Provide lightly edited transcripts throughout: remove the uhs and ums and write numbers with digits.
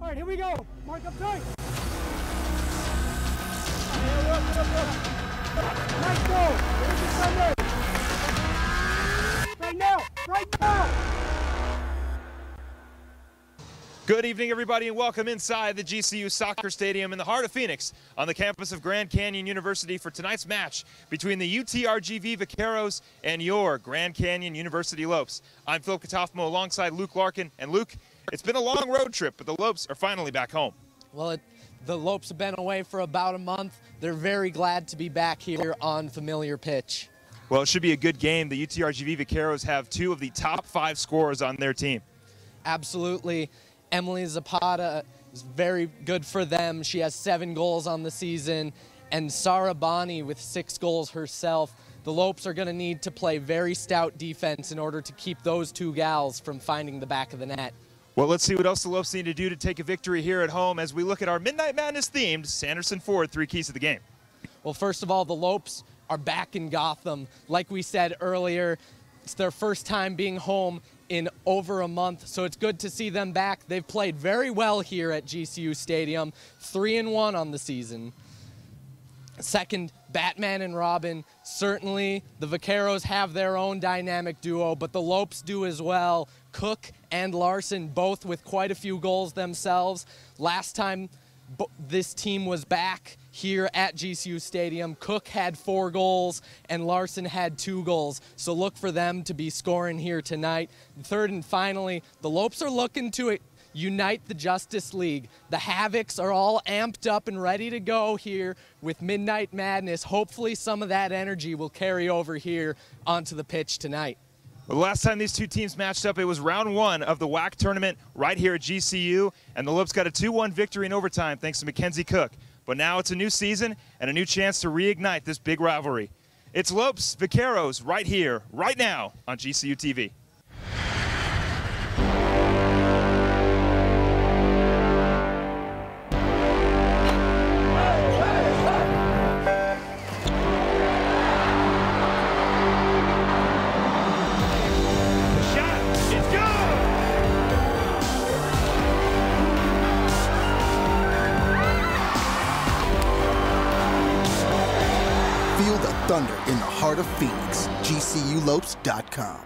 All right, here we go. Mark up tight. Nice goal. Here's the thunder. Right now. Right now. Good evening, everybody, and welcome inside the GCU Soccer Stadium in the heart of Phoenix on the campus of Grand Canyon University for tonight's match between the UTRGV Vaqueros and your Grand Canyon University Lopes. I'm Phil Katafmo alongside Luke Larkin. And Luke, it's been a long road trip, but the Lopes are finally back home. Well, the Lopes have been away for about a month. They're very glad to be back here on familiar pitch. Well, it should be a good game. The UTRGV Vaqueros have two of the top 5 scorers on their team. Absolutely. Emily Zapata is very good for them. She has 7 goals on the season. And Sara Bani with 6 goals herself. The Lopes are going to need to play very stout defense in order to keep those 2 gals from finding the back of the net. Well, let's see what else the Lopes need to do to take a victory here at home as we look at our Midnight Madness-themed Sanderson Ford 3 keys to the game. Well, first of all, the Lopes are back in Gotham. Like we said earlier, it's their first time being home in over a month, so it's good to see them back. They've played very well here at GCU Stadium, 3-1 on the season. Second, Batman and Robin. Certainly, the Vaqueros have their own dynamic duo, but the Lopes do as well. Cook and Larson, both with quite a few goals themselves. Last time this team was back here at GCU Stadium, Cook had 4 goals and Larson had 2 goals. So look for them to be scoring here tonight. Third and finally, the Lopes are looking to unite the Justice League. The Havocs are all amped up and ready to go here with Midnight Madness. Hopefully some of that energy will carry over here onto the pitch tonight. Well, the last time these two teams matched up, it was round 1 of the WAC tournament right here at GCU, and the Lopes got a 2-1 victory in overtime thanks to Mackenzie Cook. But now it's a new season and a new chance to reignite this big rivalry. It's Lopes Vaqueros right here, right now on GCU TV. Feel the thunder in the heart of Phoenix. GCULopes.com.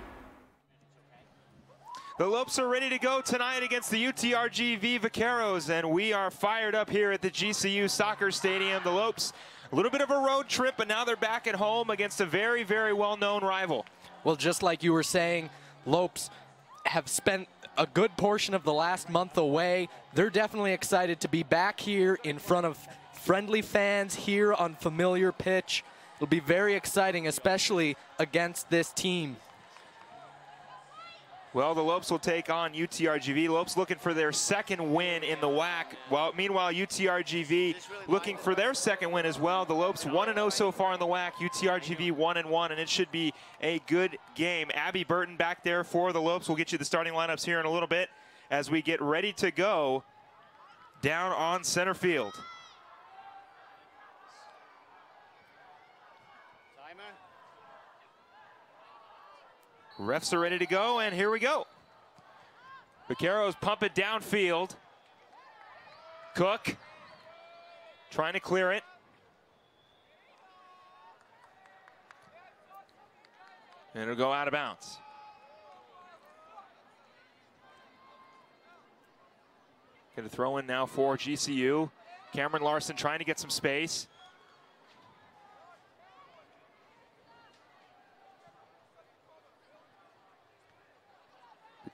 The Lopes are ready to go tonight against the UTRGV Vaqueros, and we are fired up here at the GCU Soccer Stadium. The Lopes, a little bit of a road trip, but now they're back at home against a very, very well-known rival. Well, just like you were saying, Lopes have spent a good portion of the last month away. They're definitely excited to be back here in front of friendly fans here on familiar pitch. It'll be very exciting, especially against this team. Well, the Lopes will take on UTRGV. Lopes looking for their 2nd win in the WAC. Meanwhile, UTRGV looking for their 2nd win as well. The Lopes 1-0 so far in the WAC. UTRGV 1-1, and it should be a good game. Abby Burton back there for the Lopes. We'll get you the starting lineups here in a little bit as we get ready to go down on center field. Refs are ready to go, and here we go. Vaqueros pump it downfield. Cook trying to clear it. And it'll go out of bounds. Going to throw in now for GCU. Cameron Larson trying to get some space.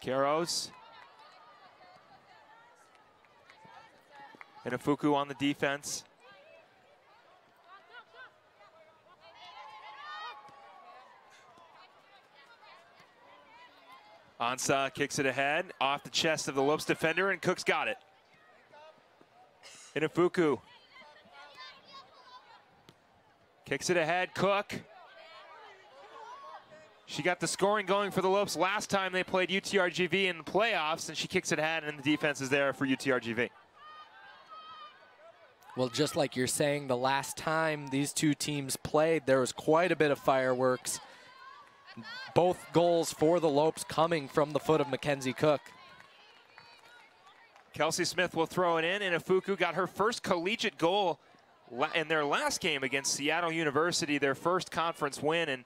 Vaqueros. And Ifuku on the defense. Ansa kicks it ahead off the chest of the Lopes defender, and Cook's got it. Ifuku kicks it ahead. Cook. She got the scoring going for the Lopes last time they played UTRGV in the playoffs, and she kicks it ahead, and the defense is there for UTRGV. Well, just like you're saying, the last time these two teams played, there was quite a bit of fireworks. Both goals for the Lopes coming from the foot of Mackenzie Cook. Kelsey Smith will throw it in, and Ifuku got her first collegiate goal in their last game against Seattle University, their first conference win. And,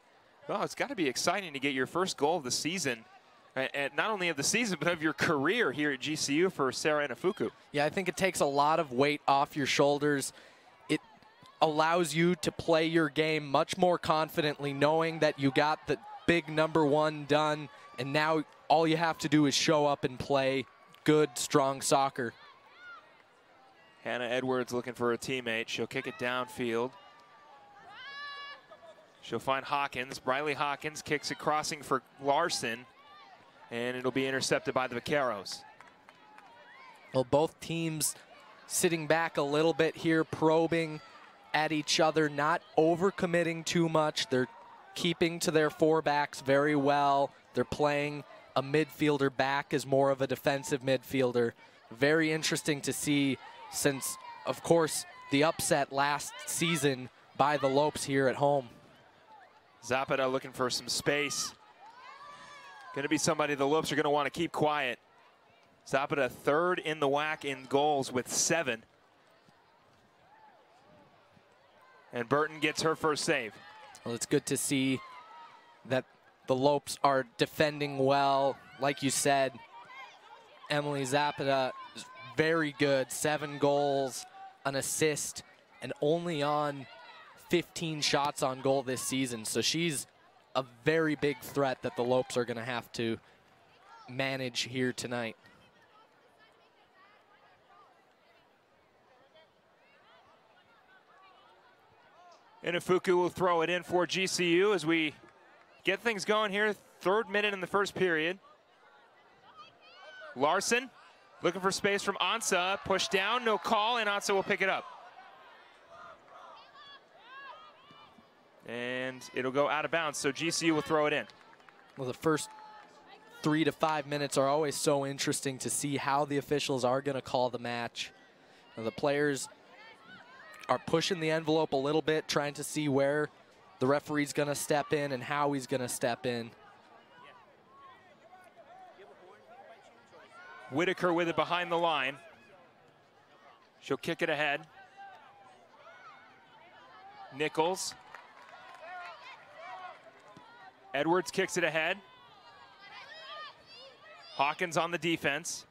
well, it's got to be exciting to get your first goal of the season, and not only of the season, but of your career here at GCU for Sarah Ifuku. Yeah, I think it takes a lot of weight off your shoulders. It allows you to play your game much more confidently, knowing that you got the big #1 done, and now all you have to do is show up and play good, strong soccer. Hannah Edwards looking for a teammate. She'll kick it downfield. She'll find Hawkins. Briley Hawkins kicks it crossing for Larson, and it'll be intercepted by the Vaqueros. Well, both teams sitting back a little bit here, probing at each other, not overcommitting too much. They're keeping to their four backs very well. They're playing a midfielder back as more of a defensive midfielder. Very interesting to see, since, of course, the upset last season by the Lopes here at home. Zapata looking for some space. Going to be somebody the Lopes are going to want to keep quiet. Zapata third in the WAC in goals with 7. And Burton gets her first save. Well, it's good to see that the Lopes are defending well. Like you said, Emily Zapata is very good. 7 goals, an assist, and only on 15 shots on goal this season. So she's a very big threat that the Lopes are going to have to manage here tonight. And Ifuku will throw it in for GCU as we get things going here. 3rd minute in the first period. Larson looking for space from Ansa. Push down, no call, and Ansa will pick it up. And it'll go out of bounds, so GCU will throw it in. Well, the first 3 to 5 minutes are always so interesting to see how the officials are going to call the match. And the players are pushing the envelope a little bit, trying to see where the referee's going to step in and how he's going to step in. Whitaker with it behind the line. She'll kick it ahead. Nichols. Edwards kicks it ahead. Hawkins on the defense.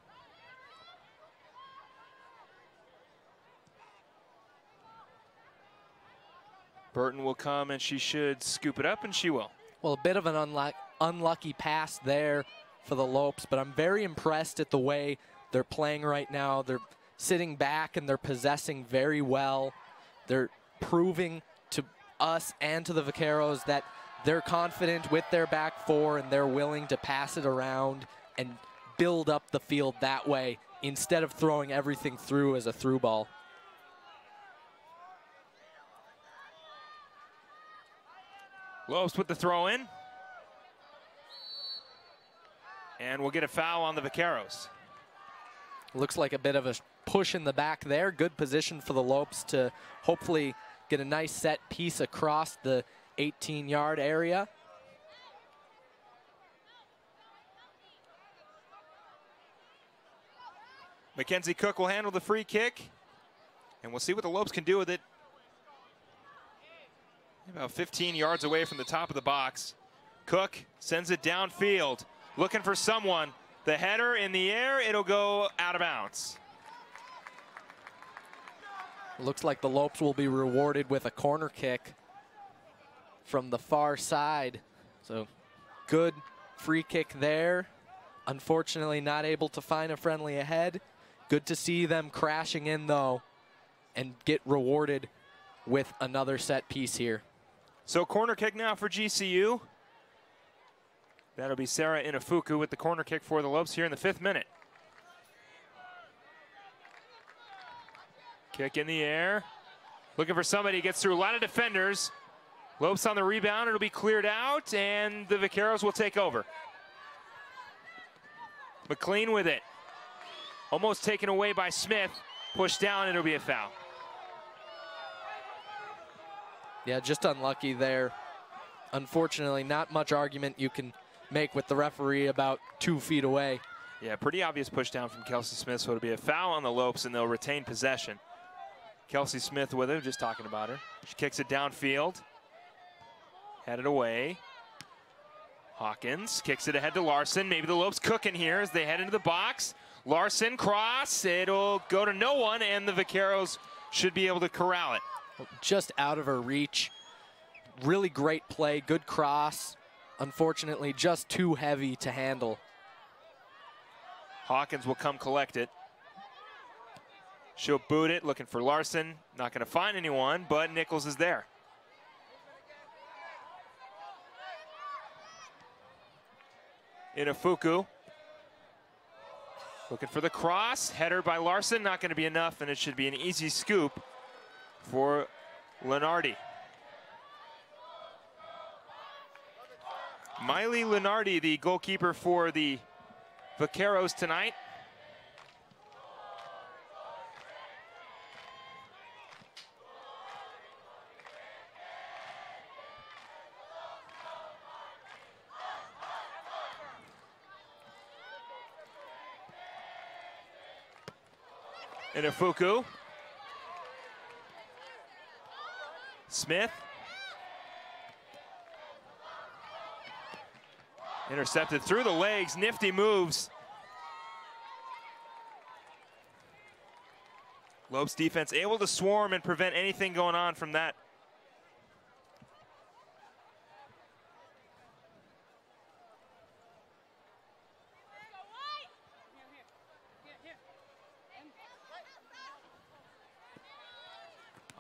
Burton will come, and she should scoop it up, and she will. Well, a bit of an unlucky pass there for the Lopes, but I'm very impressed at the way they're playing right now. They're sitting back, and they're possessing very well. They're proving to us and to the Vaqueros that they're confident with their back four, and they're willing to pass it around and build up the field that way instead of throwing everything through as a through ball. Lopes with the throw in. And we'll get a foul on the Vaqueros. Looks like a bit of a push in the back there. Good position for the Lopes to hopefully get a nice set piece across the 18-yard area. Mackenzie Cook will handle the free kick, and we'll see what the Lopes can do with it. About 15 yards away from the top of the box. Cook sends it downfield, looking for someone. The header in the air, it'll go out of bounds. Looks like the Lopes will be rewarded with a corner kick from the far side. So good free kick there. Unfortunately not able to find a friendly ahead. Good to see them crashing in though and get rewarded with another set piece here. So corner kick now for GCU. That'll be Sarah Inafuku with the corner kick for the Lopes here in the 5th minute. Kick in the air. Looking for somebody, gets through a lot of defenders. Lopes on the rebound, it'll be cleared out, and the Vaqueros will take over. McLean with it. Almost taken away by Smith. Pushed down, it'll be a foul. Yeah, just unlucky there. Unfortunately, not much argument you can make with the referee about 2 feet away. Yeah, pretty obvious push down from Kelsey Smith, so it'll be a foul on the Lopes, and they'll retain possession. Kelsey Smith with her, just talking about her. She kicks it downfield. Headed away. Hawkins kicks it ahead to Larson. Maybe the Lopes cooking here as they head into the box. Larson cross, it'll go to no one, and the Vaqueros should be able to corral it. Just out of her reach. Really great play, good cross. Unfortunately, just too heavy to handle. Hawkins will come collect it. She'll boot it, looking for Larson. Not going to find anyone, but Nichols is there. Inafuku. Looking for the cross. Header by Larson. Not going to be enough, and it should be an easy scoop for Lenardi. Miley Lenardi, the goalkeeper for the Vaqueros tonight. Inafuku. Smith. Intercepted through the legs, nifty moves. Lopes defense able to swarm and prevent anything going on from that.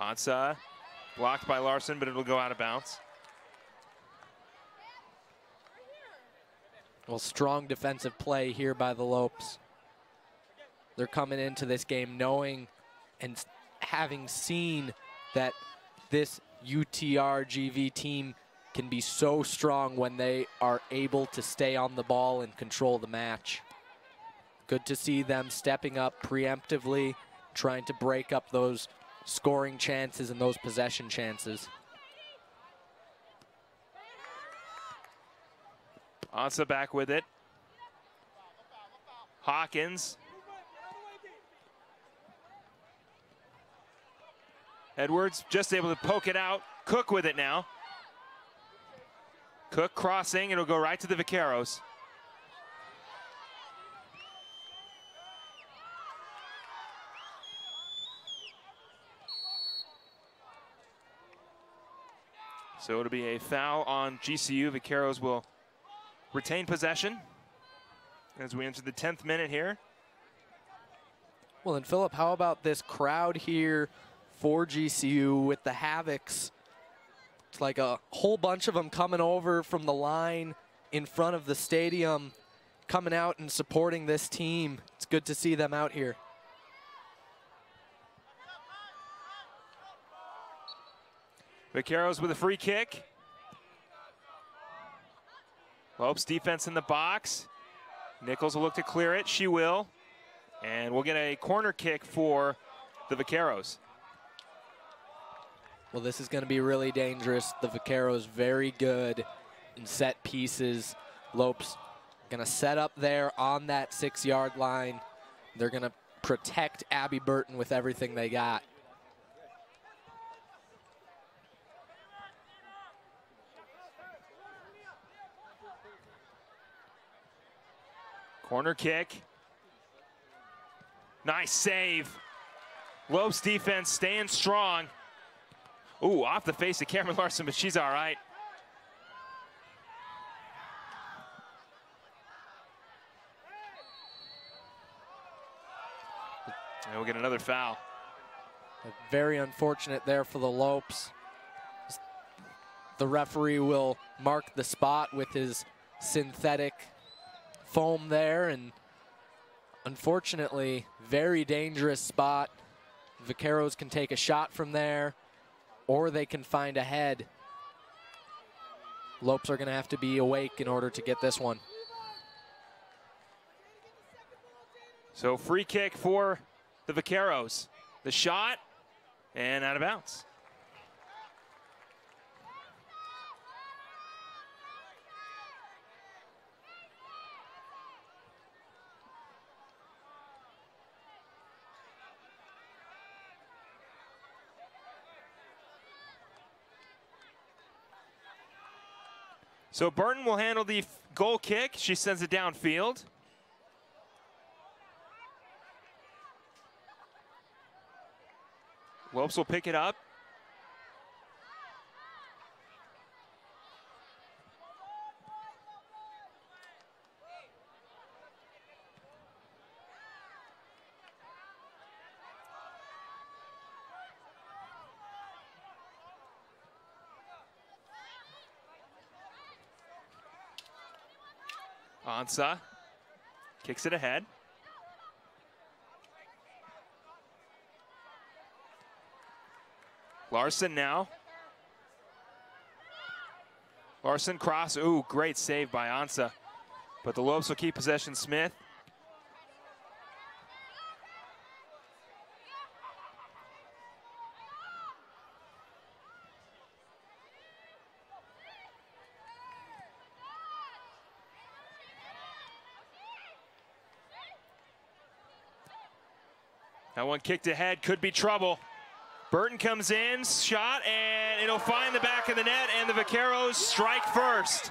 Ansa blocked by Larson, but it'll go out of bounds. Well, strong defensive play here by the Lopes. They're coming into this game knowing and having seen that this UTRGV team can be so strong when they are able to stay on the ball and control the match. Good to see them stepping up preemptively, trying to break up those scoring chances and those possession chances. Ansa back with it. Hawkins. Edwards just able to poke it out. Cook with it now. Cook crossing, it'll go right to the Vaqueros. So it'll be a foul on GCU. Vaqueros will retain possession as we enter the 10th minute here. Well, and Philip, how about this crowd here for GCU with the Havocs? It's like a whole bunch of them coming over from the line in front of the stadium, coming out and supporting this team. It's good to see them out here. Vaqueros with a free kick. Lopes defense in the box. Nichols will look to clear it. She will. And we'll get a corner kick for the Vaqueros. Well, this is going to be really dangerous. The Vaqueros very good in set pieces. Lopes going to set up there on that 6-yard line. They're going to protect Abby Burton with everything they got. Corner kick. Nice save. Lopes defense staying strong. Ooh, off the face of Cameron Larson, but she's all right. And we'll get another foul. Very unfortunate there for the Lopes. The referee will mark the spot with his synthetic foam there, and unfortunately, very dangerous spot. Vaqueros can take a shot from there, or they can find a head. Lopes are going to have to be awake in order to get this one. So free kick for the Vaqueros. The shot, and out of bounds. So Burton will handle the goal kick. She sends it downfield. Lopes will pick it up. Ansa kicks it ahead. Larson now. Larson cross. Ooh, great save by Ansa. But the Lopes will keep possession. Smith. That one kicked ahead, could be trouble. Burton comes in, shot, and it'll find the back of the net, and the Vaqueros strike first.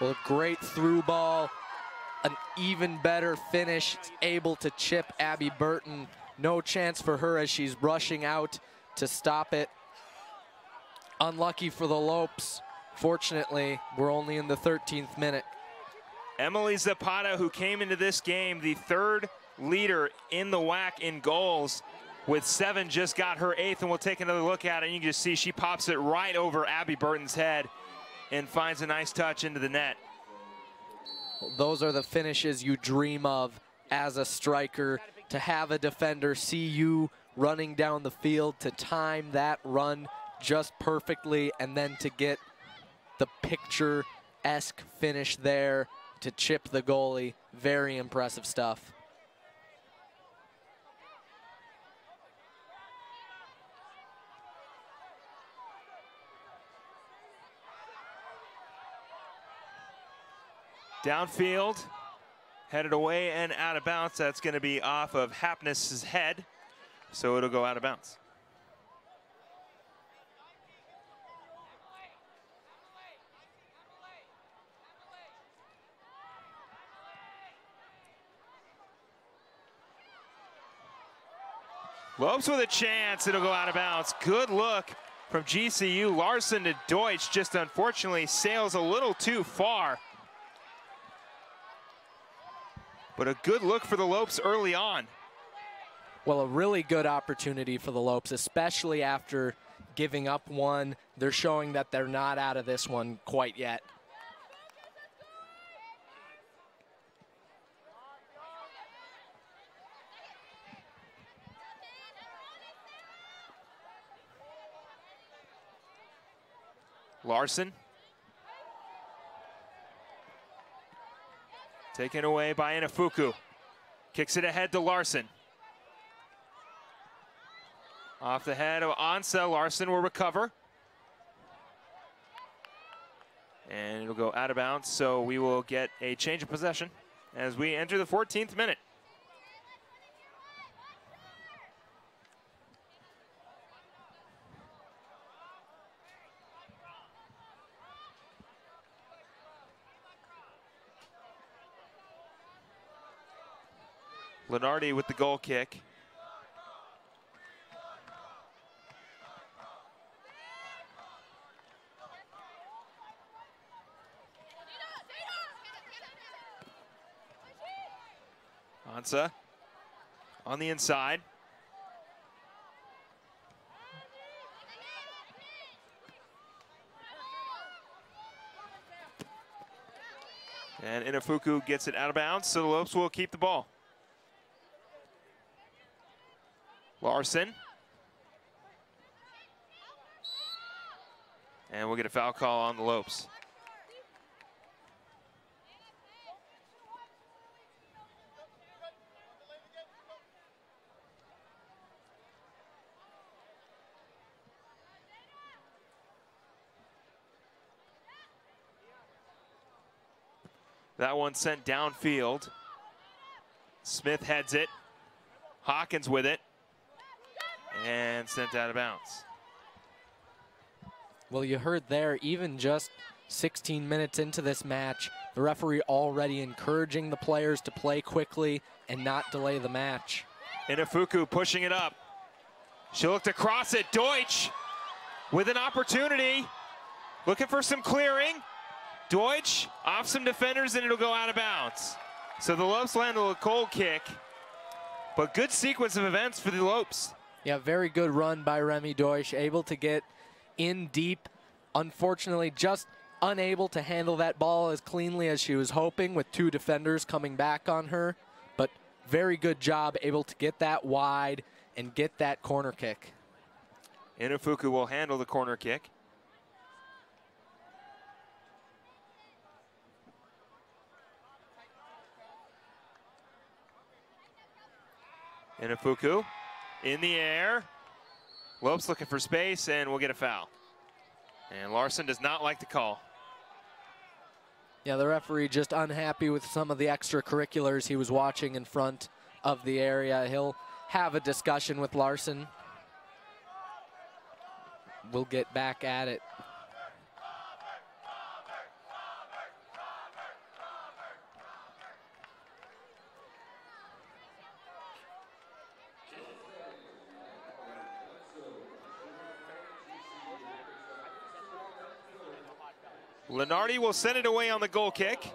Well, a great through ball, an even better finish, able to chip Abby Burton. No chance for her as she's rushing out to stop it. Unlucky for the Lopes. Fortunately, we're only in the 13th minute. Emily Zapata, who came into this game the third leader in the WAC in goals, with 7, just got her 8th, and we'll take another look at it. And you can just see she pops it right over Abby Burton's head and finds a nice touch into the net. Those are the finishes you dream of as a striker, to have a defender see you running down the field, to time that run just perfectly, and then to get the picture-esque finish there to chip the goalie. Very impressive stuff. Downfield, headed away and out of bounds. That's going to be off of Hapness's head, so it'll go out of bounds. Lopes with a chance, it'll go out of bounds. Good look from GCU. Larson to Deutsch, just unfortunately sails a little too far. But a good look for the Lopes early on. Well, a really good opportunity for the Lopes, especially after giving up one. They're showing that they're not out of this one quite yet. Larson. Taken away by Inafuku. Kicks it ahead to Larson. Off the head of Ansa. Larson will recover. And it'll go out of bounds, so we will get a change of possession as we enter the 14th minute. Lenardi with the goal kick. Ansa on the inside. And Inafuku gets it out of bounds, so the Lopes will keep the ball. Larson. And we'll get a foul call on the Lopes. That one sent downfield. Smith heads it. Hawkins with it. And sent out of bounds. Well, you heard there, even just 16 minutes into this match, the referee already encouraging the players to play quickly and not delay the match. Inafuku pushing it up. She looked across it. Deutsch with an opportunity. Looking for some clearing. Deutsch off some defenders and it'll go out of bounds. So the Lopes landed a cold kick, but good sequence of events for the Lopes. Yeah, very good run by Remy Deutsch, able to get in deep. Unfortunately, just unable to handle that ball as cleanly as she was hoping with two defenders coming back on her. But very good job, able to get that wide and get that corner kick. Inafuku will handle the corner kick. Inafuku in the air. Lopes looking for space and we'll get a foul. And Larson does not like the call. Yeah, the referee just unhappy with some of the extracurriculars he was watching in front of the area. He'll have a discussion with Larson. We'll get back at it. Lenardi will send it away on the goal kick.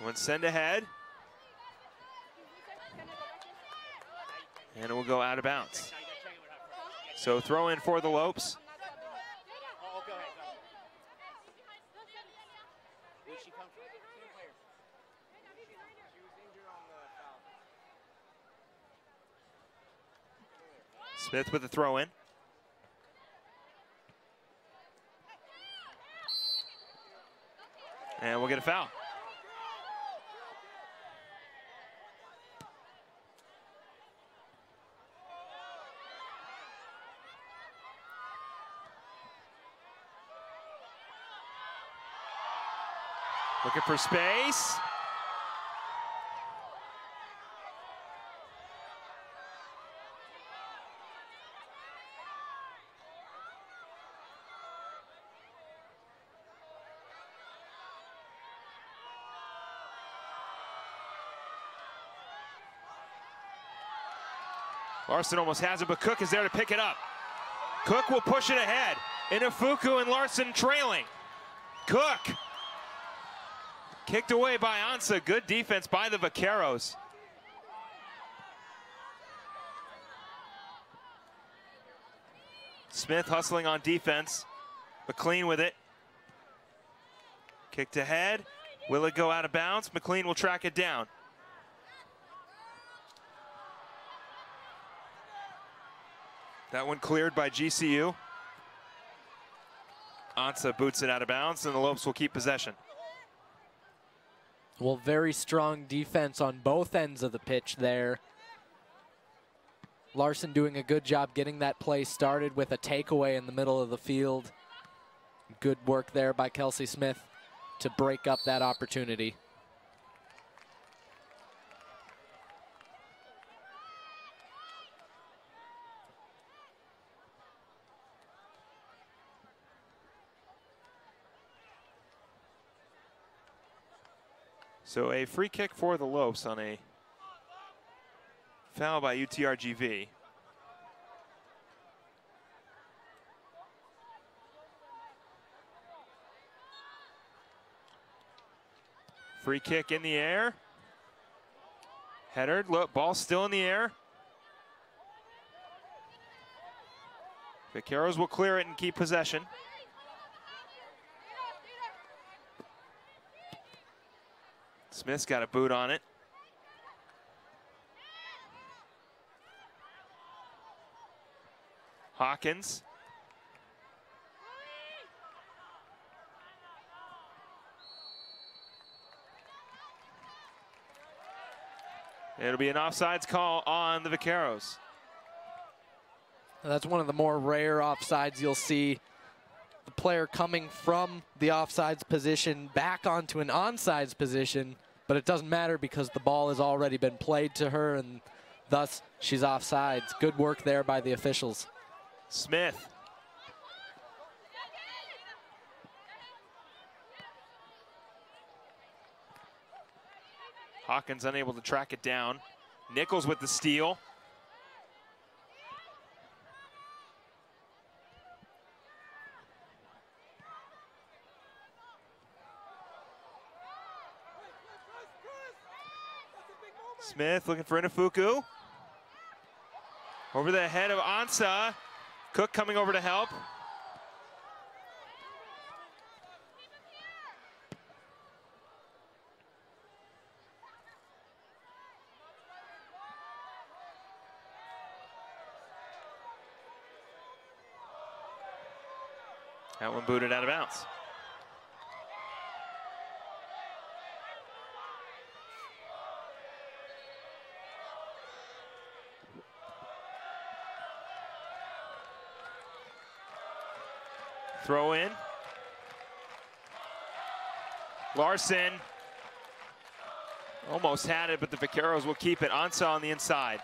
One send ahead. And it will go out of bounds. So throw in for the Lopes. Smith with the throw in. And we'll get a foul. Looking for space. Larson almost has it, but Cook is there to pick it up. Cook will push it ahead. Inafuku and Larson trailing. Cook. Kicked away by Ansa. Good defense by the Vaqueros. Smith hustling on defense. McLean with it. Kicked ahead. Will it go out of bounds? McLean will track it down. That one cleared by GCU. Ansa boots it out of bounds and the Lopes will keep possession. Well, very strong defense on both ends of the pitch there. Larson doing a good job getting that play started with a takeaway in the middle of the field. Good work there by Kelsey Smith to break up that opportunity. So a free kick for the Lopes on a foul by UTRGV. Free kick in the air. Headered, look, ball still in the air. Vaqueros will clear it and keep possession. Smith's got a boot on it. Hawkins. It'll be an offsides call on the Vaqueros. That's one of the more rare offsides you'll see. The player coming from the offsides position back onto an onside position, but it doesn't matter because the ball has already been played to her, and thus she's offsides. Good work there by the officials. Smith. Hawkins unable to track it down. Nichols with the steal. Smith looking for Inafuku. Over the head of Ansa. Cook coming over to help. That one booted out of bounds. Throw in. Larson almost had it, but the Vaqueros will keep it. Ansa on the inside.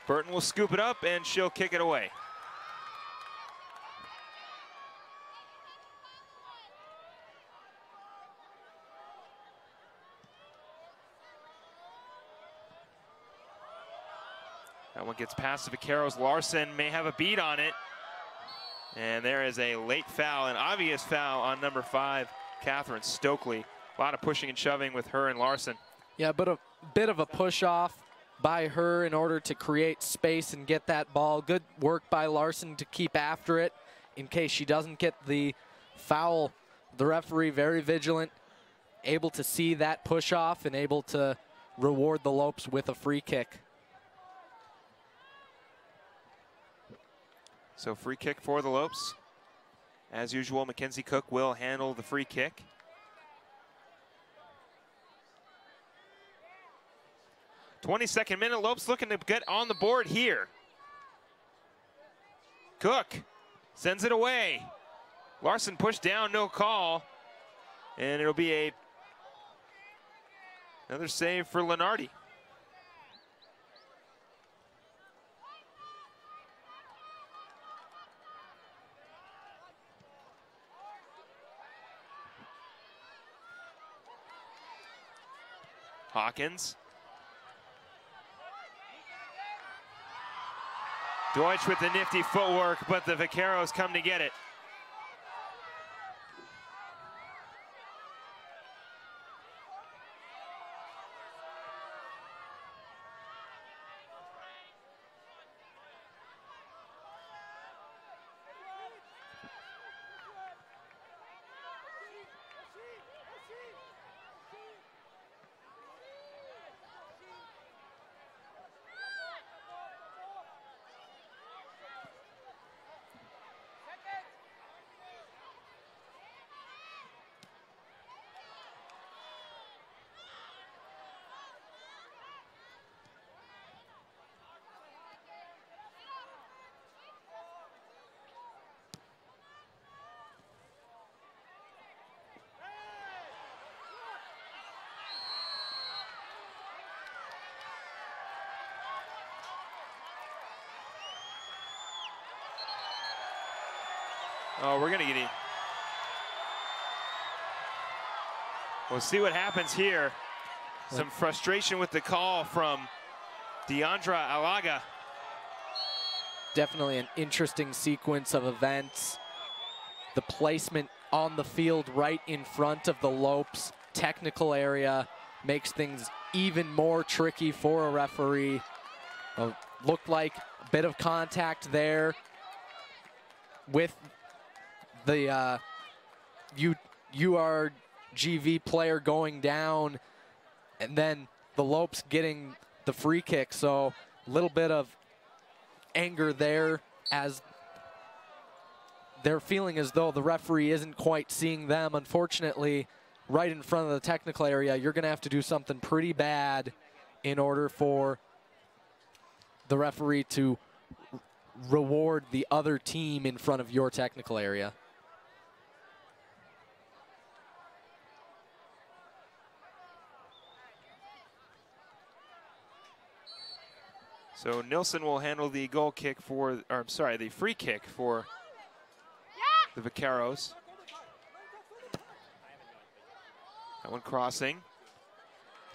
Burton will scoop it up, and she'll kick it away. That one gets past the Vaqueros. Larson may have a beat on it. And there is a late foul, an obvious foul on number 5, Catherine Stokely. A lot of pushing and shoving with her and Larson. Yeah, but a bit of a push off by her in order to create space and get that ball. Good work by Larson to keep after it in case she doesn't get the foul. The referee very vigilant, able to see that push off and able to reward the Lopes with a free kick. So free kick for the Lopes. As usual, Mackenzie Cook will handle the free kick. '22nd minute, Lopes looking to get on the board here. Cook sends it away. Larson pushed down, no call. And it'll be another save for Lenardi. Hawkins. Deutsch with the nifty footwork, but the Vaqueros come to get it. Oh, we're going to get it. We'll see what happens here. Some frustration with the call from Deandra Alaga. Definitely an interesting sequence of events. The placement on the field right in front of the Lopes technical area makes things even more tricky for a referee. Looked like a bit of contact there with the UTRGV player going down, and then the Lopes getting the free kick. So a little bit of anger there as they're feeling as though the referee isn't quite seeing them. Unfortunately, right in front of the technical area, you're going to have to do something pretty bad in order for the referee to reward the other team in front of your technical area. So Nilsson will handle the goal kick for, or I'm sorry, the free kick for the Vaqueros. That one crossing,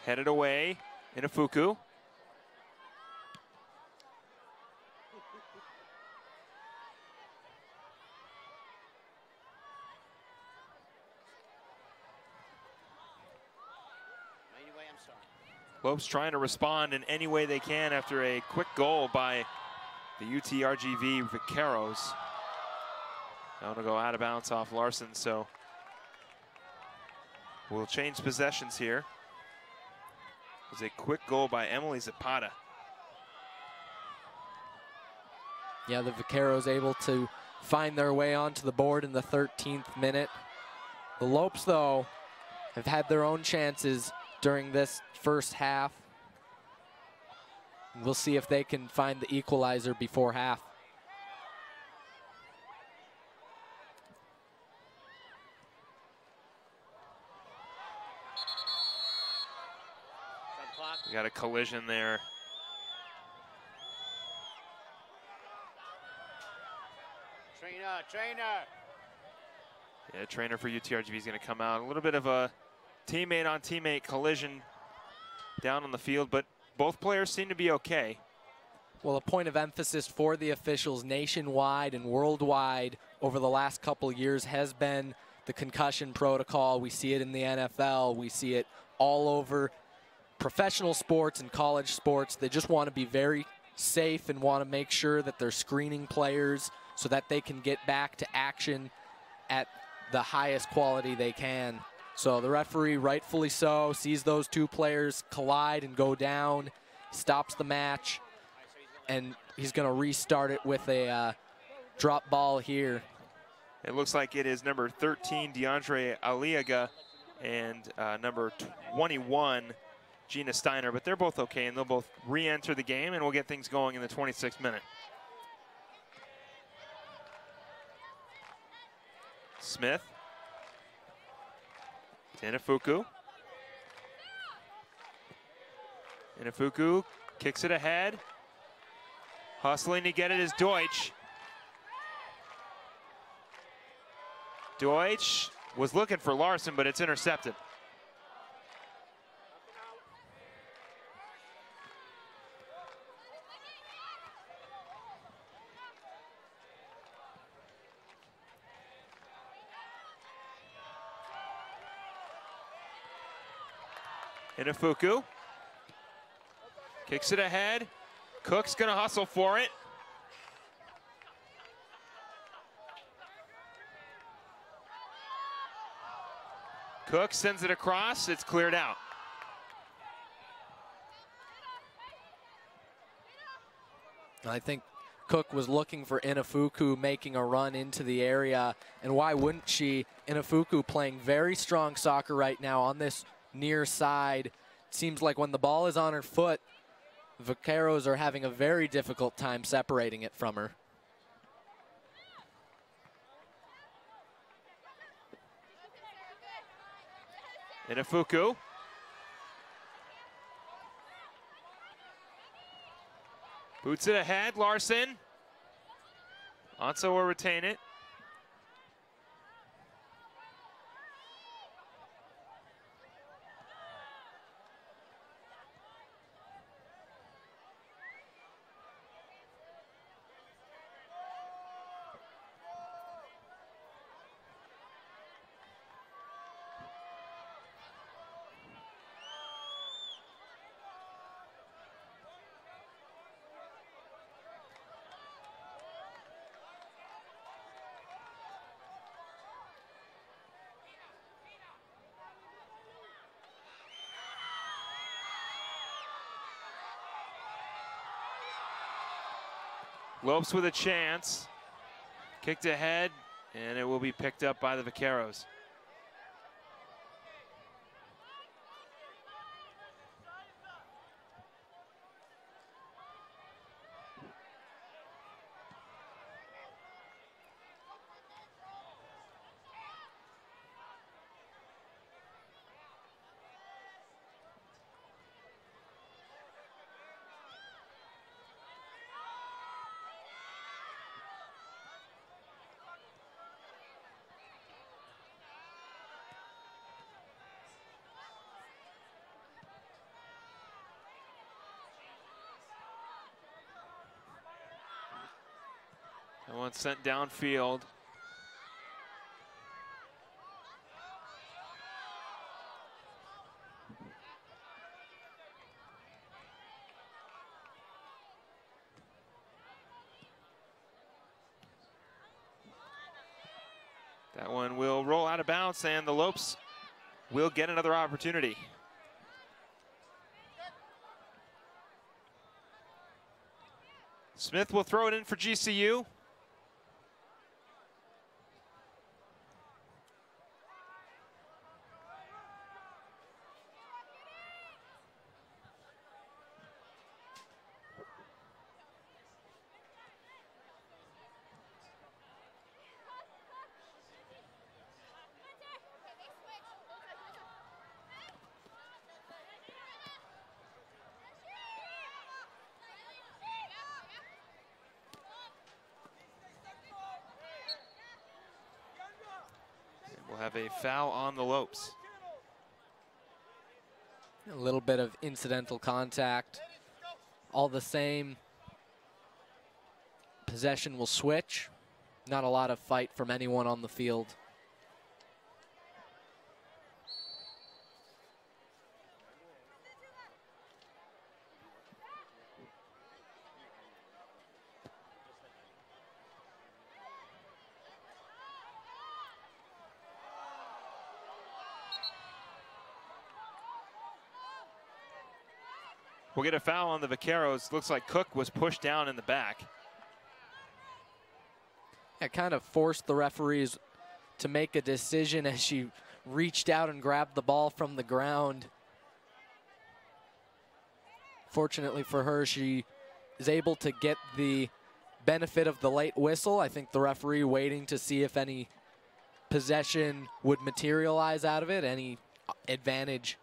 headed away, Inafuku. Lopes trying to respond in any way they can after a quick goal by the UTRGV Vaqueros. Now to go out of bounds off Larson, so we'll change possessions here. It was a quick goal by Emily Zapata. Yeah, the Vaqueros able to find their way onto the board in the 13th minute. The Lopes, though, have had their own chances during this first half. We'll see if they can find the equalizer before half. We got a collision there. Trainer. Yeah, trainer for UTRGV is going to come out. A little bit of a teammate on teammate collision down on the field, but both players seem to be okay. Well, a point of emphasis for the officials nationwide and worldwide over the last couple years has been the concussion protocol. We see it in the NFL. We see it all over professional sports and college sports. They just want to be very safe and want to make sure that they're screening players so that they can get back to action at the highest quality they can. So the referee, rightfully so, sees those two players collide and go down, stops the match, and he's going to restart it with a drop ball here. It looks like it is number 13, DeAndre Aliaga, and number 21, Gina Steiner, but they're both okay, and they'll both re-enter the game, and we'll get things going in the 26th minute. Smith. Inafuku. Inafuku kicks it ahead. Hustling to get it is Deutsch. Deutsch was looking for Larson, but it's intercepted. Inafuku kicks it ahead. Cook's gonna hustle for it. Cook sends it across, it's cleared out. I think Cook was looking for Inafuku making a run into the area, and why wouldn't she? Inafuku playing very strong soccer right now on this near side. It seems like when the ball is on her foot, Vaqueros are having a very difficult time separating it from her. Inafuku. Boots it ahead, Larson. Anso will retain it. Lopes with a chance. Kicked ahead. And it will be picked up by the Vaqueros. That one sent downfield. That one will roll out of bounds, and the Lopes will get another opportunity. Smith will throw it in for GCU. We'll have a foul on the Lopes. A little bit of incidental contact. All the same, possession will switch. Not a lot of fight from anyone on the field. We'll get a foul on the Vaqueros. Looks like Cook was pushed down in the back. It kind of forced the referees to make a decision as she reached out and grabbed the ball from the ground. Fortunately for her, she is able to get the benefit of the late whistle. I think the referee waiting to see if any possession would materialize out of it, any advantage.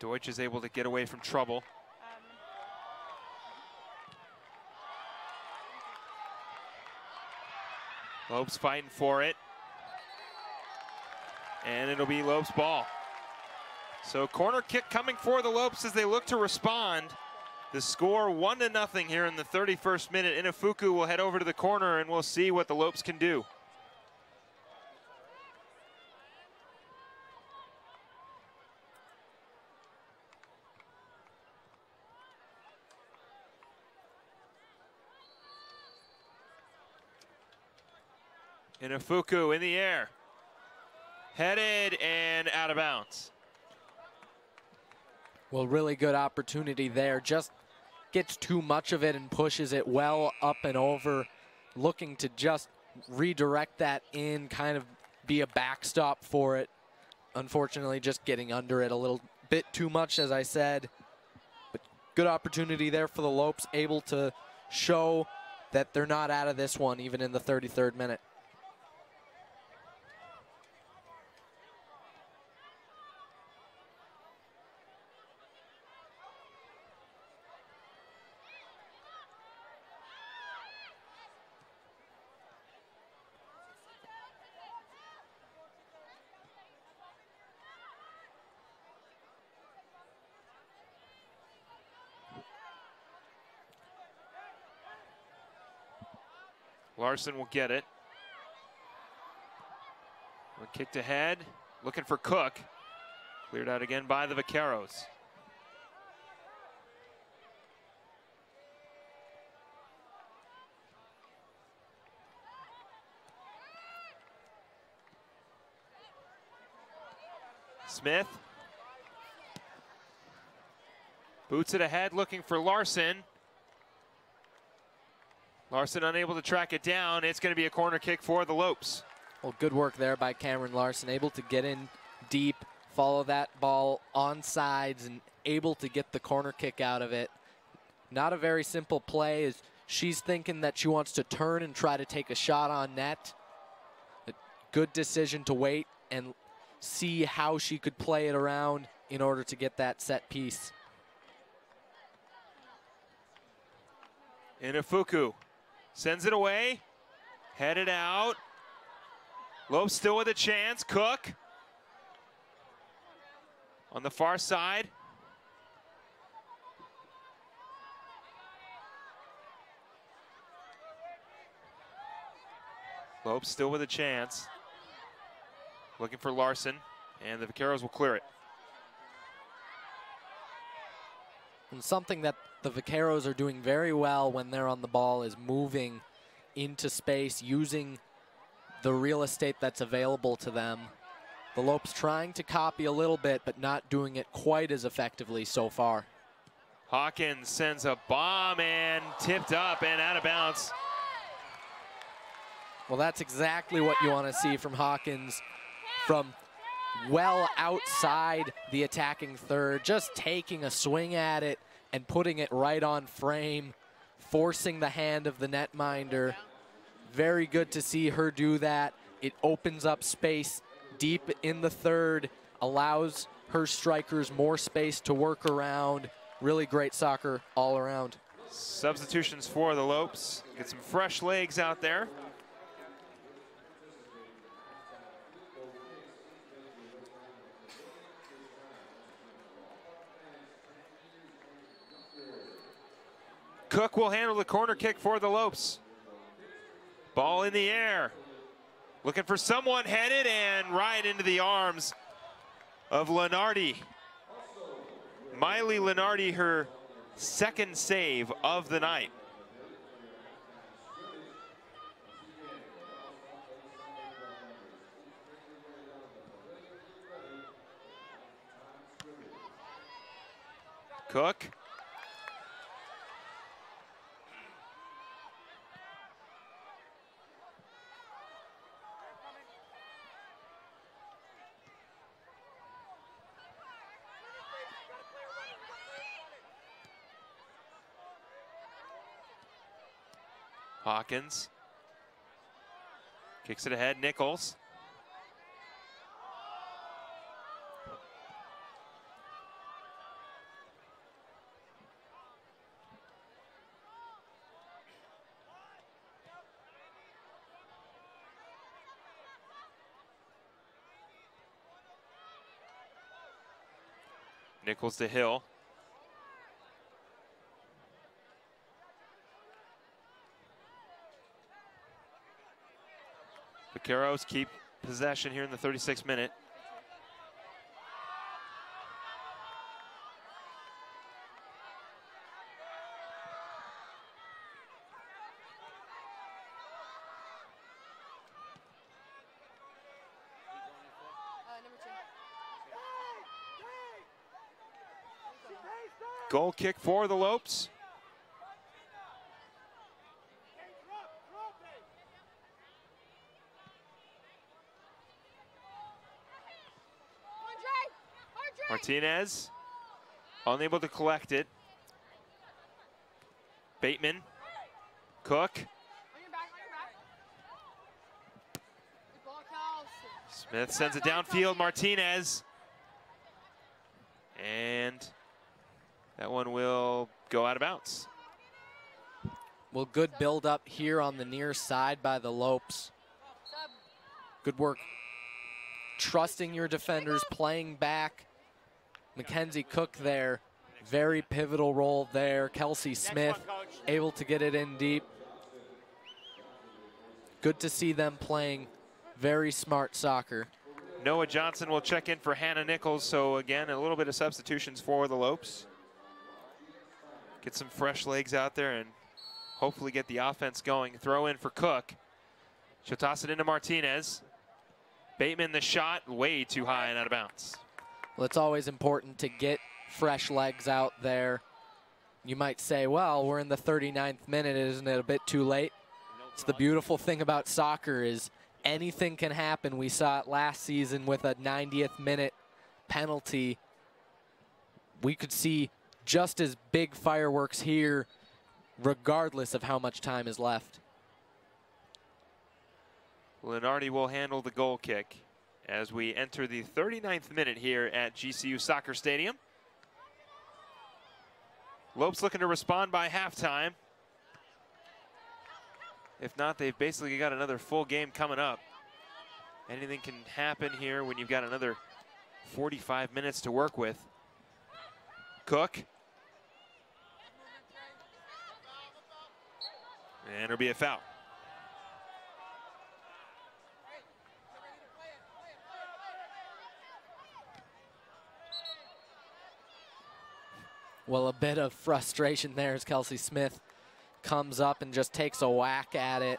Deutsch is able to get away from trouble. Lopes fighting for it. And it'll be Lopes' ball. So corner kick coming for the Lopes as they look to respond. The score 1-0 here in the 31st minute. Inafuku will head over to the corner and we'll see what the Lopes can do. Inafuku in the air. Headed and out of bounds. Well, really good opportunity there. Just gets too much of it and pushes it well up and over. Looking to just redirect that in, kind of be a backstop for it. Unfortunately, just getting under it a little bit too much, as I said. But good opportunity there for the Lopes, able to show that they're not out of this one, even in the 33rd minute. Larson will get it. Kicked ahead, looking for Cook. Cleared out again by the Vaqueros. Smith Boots it ahead, looking for Larson. Larson unable to track it down. It's going to be a corner kick for the Lopes. Well, good work there by Cameron Larson, able to get in deep, follow that ball on sides, and able to get the corner kick out of it. Not a very simple play, as she's thinking that she wants to turn and try to take a shot on net. A good decision to wait and see how she could play it around in order to get that set piece. Inafuku sends it away, headed out. Lopes still with a chance. Cook on the far side. Lopes still with a chance. Looking for Larson, and the Vaqueros will clear it. And something that the Vaqueros are doing very well when they're on the ball is moving into space, using the real estate that's available to them. The Lopes trying to copy a little bit, but not doing it quite as effectively so far. Hawkins sends a bomb and tipped up and out of bounds. Well, that's exactly what you want to see from Hawkins, from well outside the attacking third, just taking a swing at it and putting it right on frame, forcing the hand of the netminder. Very good to see her do that. It opens up space deep in the third, allows her strikers more space to work around. Really great soccer all around. Substitutions for the Lopes. Get some fresh legs out there. Cook will handle the corner kick for the Lopes. Ball in the air. Looking for someone, headed and right into the arms of Lenardi. Miley Lenardi, her second save of the night. Cook. Hawkins kicks it ahead. Nichols. Nichols to Hill. Vaqueros keep possession here in the 36th minute. Goal kick for the Lopes. Martinez, unable to collect it. Bateman, Cook. Smith sends it downfield, Martinez. And that one will go out of bounds. Well, good build up here on the near side by the Lopes. Good work trusting your defenders, playing back. Mackenzie Cook there, very pivotal role there. Kelsey Smith able to get it in deep. Good to see them playing very smart soccer. Noah Johnson will check in for Hannah Nichols, so again, a little bit of substitutions for the Lopes. Get some fresh legs out there and hopefully get the offense going. Throw in for Cook. She'll toss it into Martinez. Bateman the shot, way too high and out of bounds. Well, it's always important to get fresh legs out there. You might say, well, we're in the 39th minute, isn't it a bit too late? It's the beautiful thing about soccer is anything can happen. We saw it last season with a 90th minute penalty. We could see just as big fireworks here regardless of how much time is left. Lenardi will handle the goal kick as we enter the 39th minute here at GCU Soccer Stadium. Lopes looking to respond by halftime. If not, they've basically got another full game coming up. Anything can happen here when you've got another 45 minutes to work with. Cook. And it'll be a foul. Well, a bit of frustration there as Kelsey Smith comes up and just takes a whack at it.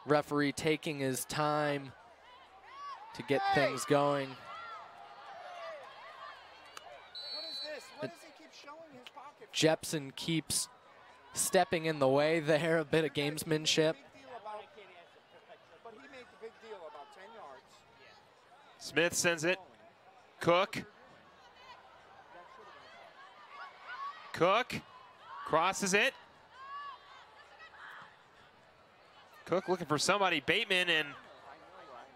Referee taking his time to get things going. Jepson keeps stepping in the way there, a bit of gamesmanship. Smith sends it. Cook. Cook crosses it. Cook looking for somebody. Bateman and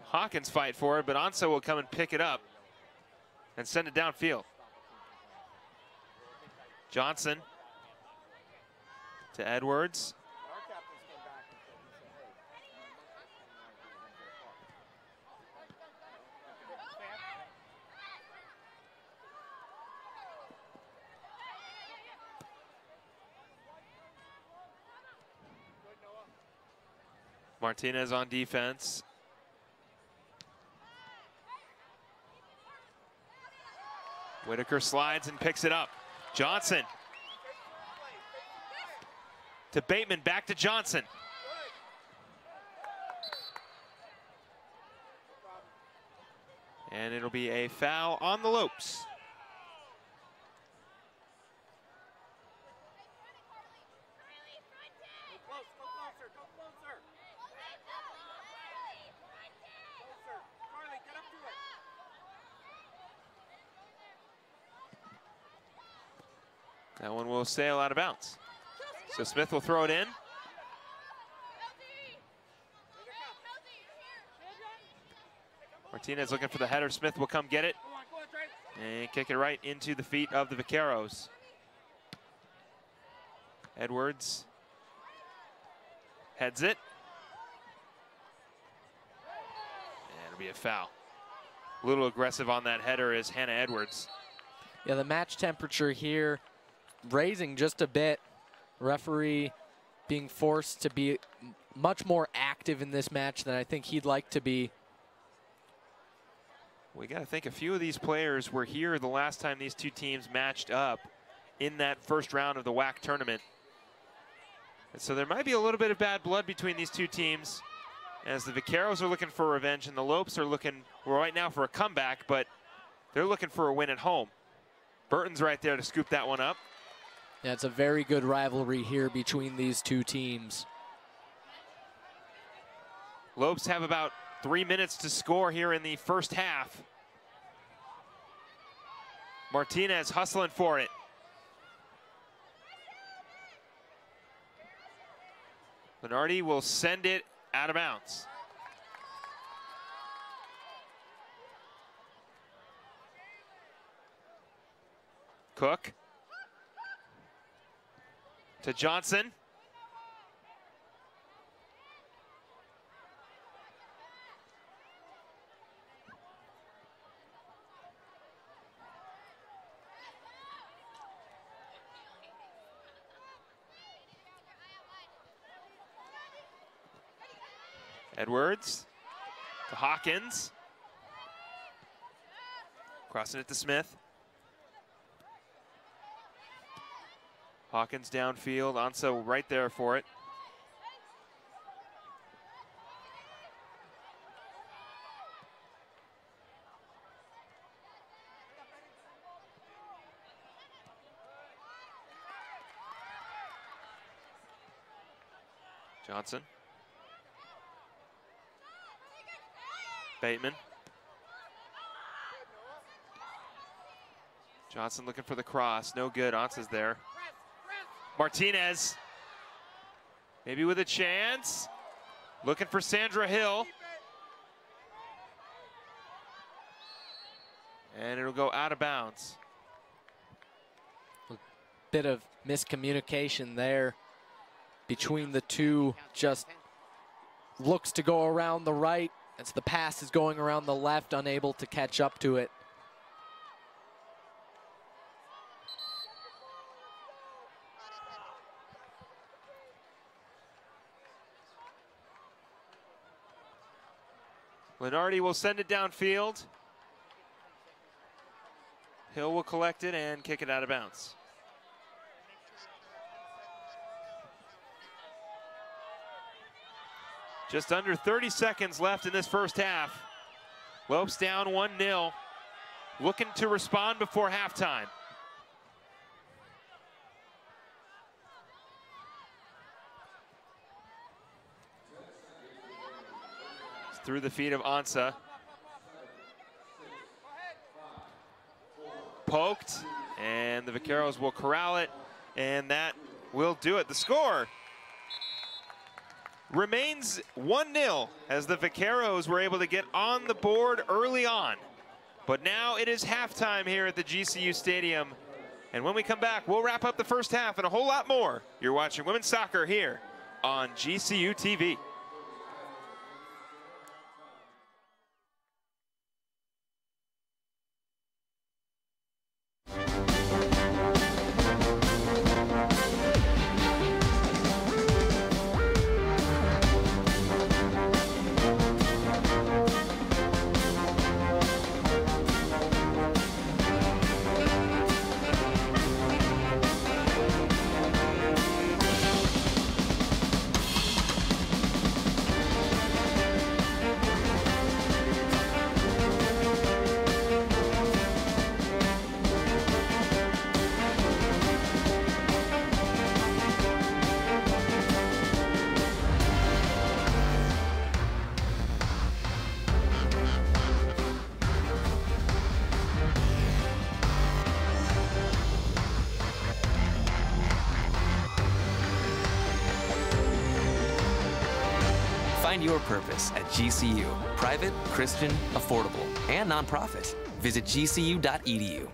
Hawkins fight for it, but Anso will come and pick it up and send it downfield. Johnson to Edwards. Martinez on defense. Whitaker slides and picks it up. Johnson to Bateman, back to Johnson. And it'll be a foul on the Lopes. That one will sail out of bounds. So Smith will throw it in. Martinez looking for the header. Smith will come get it and kick it right into the feet of the Vaqueros. Edwards heads it. And it'll be a foul. A little aggressive on that header is Hannah Edwards. Yeah, the match temperature here raising just a bit. Referee being forced to be much more active in this match than I think he'd like to be. We got to think a few of these players were here the last time these two teams matched up in that first round of the WAC tournament. And so there might be a little bit of bad blood between these two teams as the Vaqueros are looking for revenge and the Lopes are looking right now for a comeback, but they're looking for a win at home. Burton's right there to scoop that one up. Yeah, it's a very good rivalry here between these two teams. Lopes have about 3 minutes to score here in the first half. Martinez hustling for it. Lenardi will send it out of bounds. Cook to Johnson. Edwards to Hawkins. Crossing it to Smith. Hawkins downfield, Anso right there for it. Johnson. Bateman. Johnson looking for the cross. No good. Ansa's there. Martinez. Maybe with a chance. Looking for Sandra Hill. And it'll go out of bounds. A bit of miscommunication there between the two. Just looks to go around the right as the pass is going around the left, unable to catch up to it. Lenardi will send it downfield. Hill will collect it and kick it out of bounds. Just under 30 seconds left in this first half. Lopes down 1-0. Looking to respond before halftime. It's through the feet of Ansa. Poked, and the Vaqueros will corral it, and that will do it. The score remains 1-0 as the Vaqueros were able to get on the board early on. But now it is halftime here at the GCU Stadium. And when we come back, we'll wrap up the first half and a whole lot more. You're watching women's soccer here on GCU TV. Find your purpose at GCU. Private, Christian, affordable, and nonprofit. Visit gcu.edu.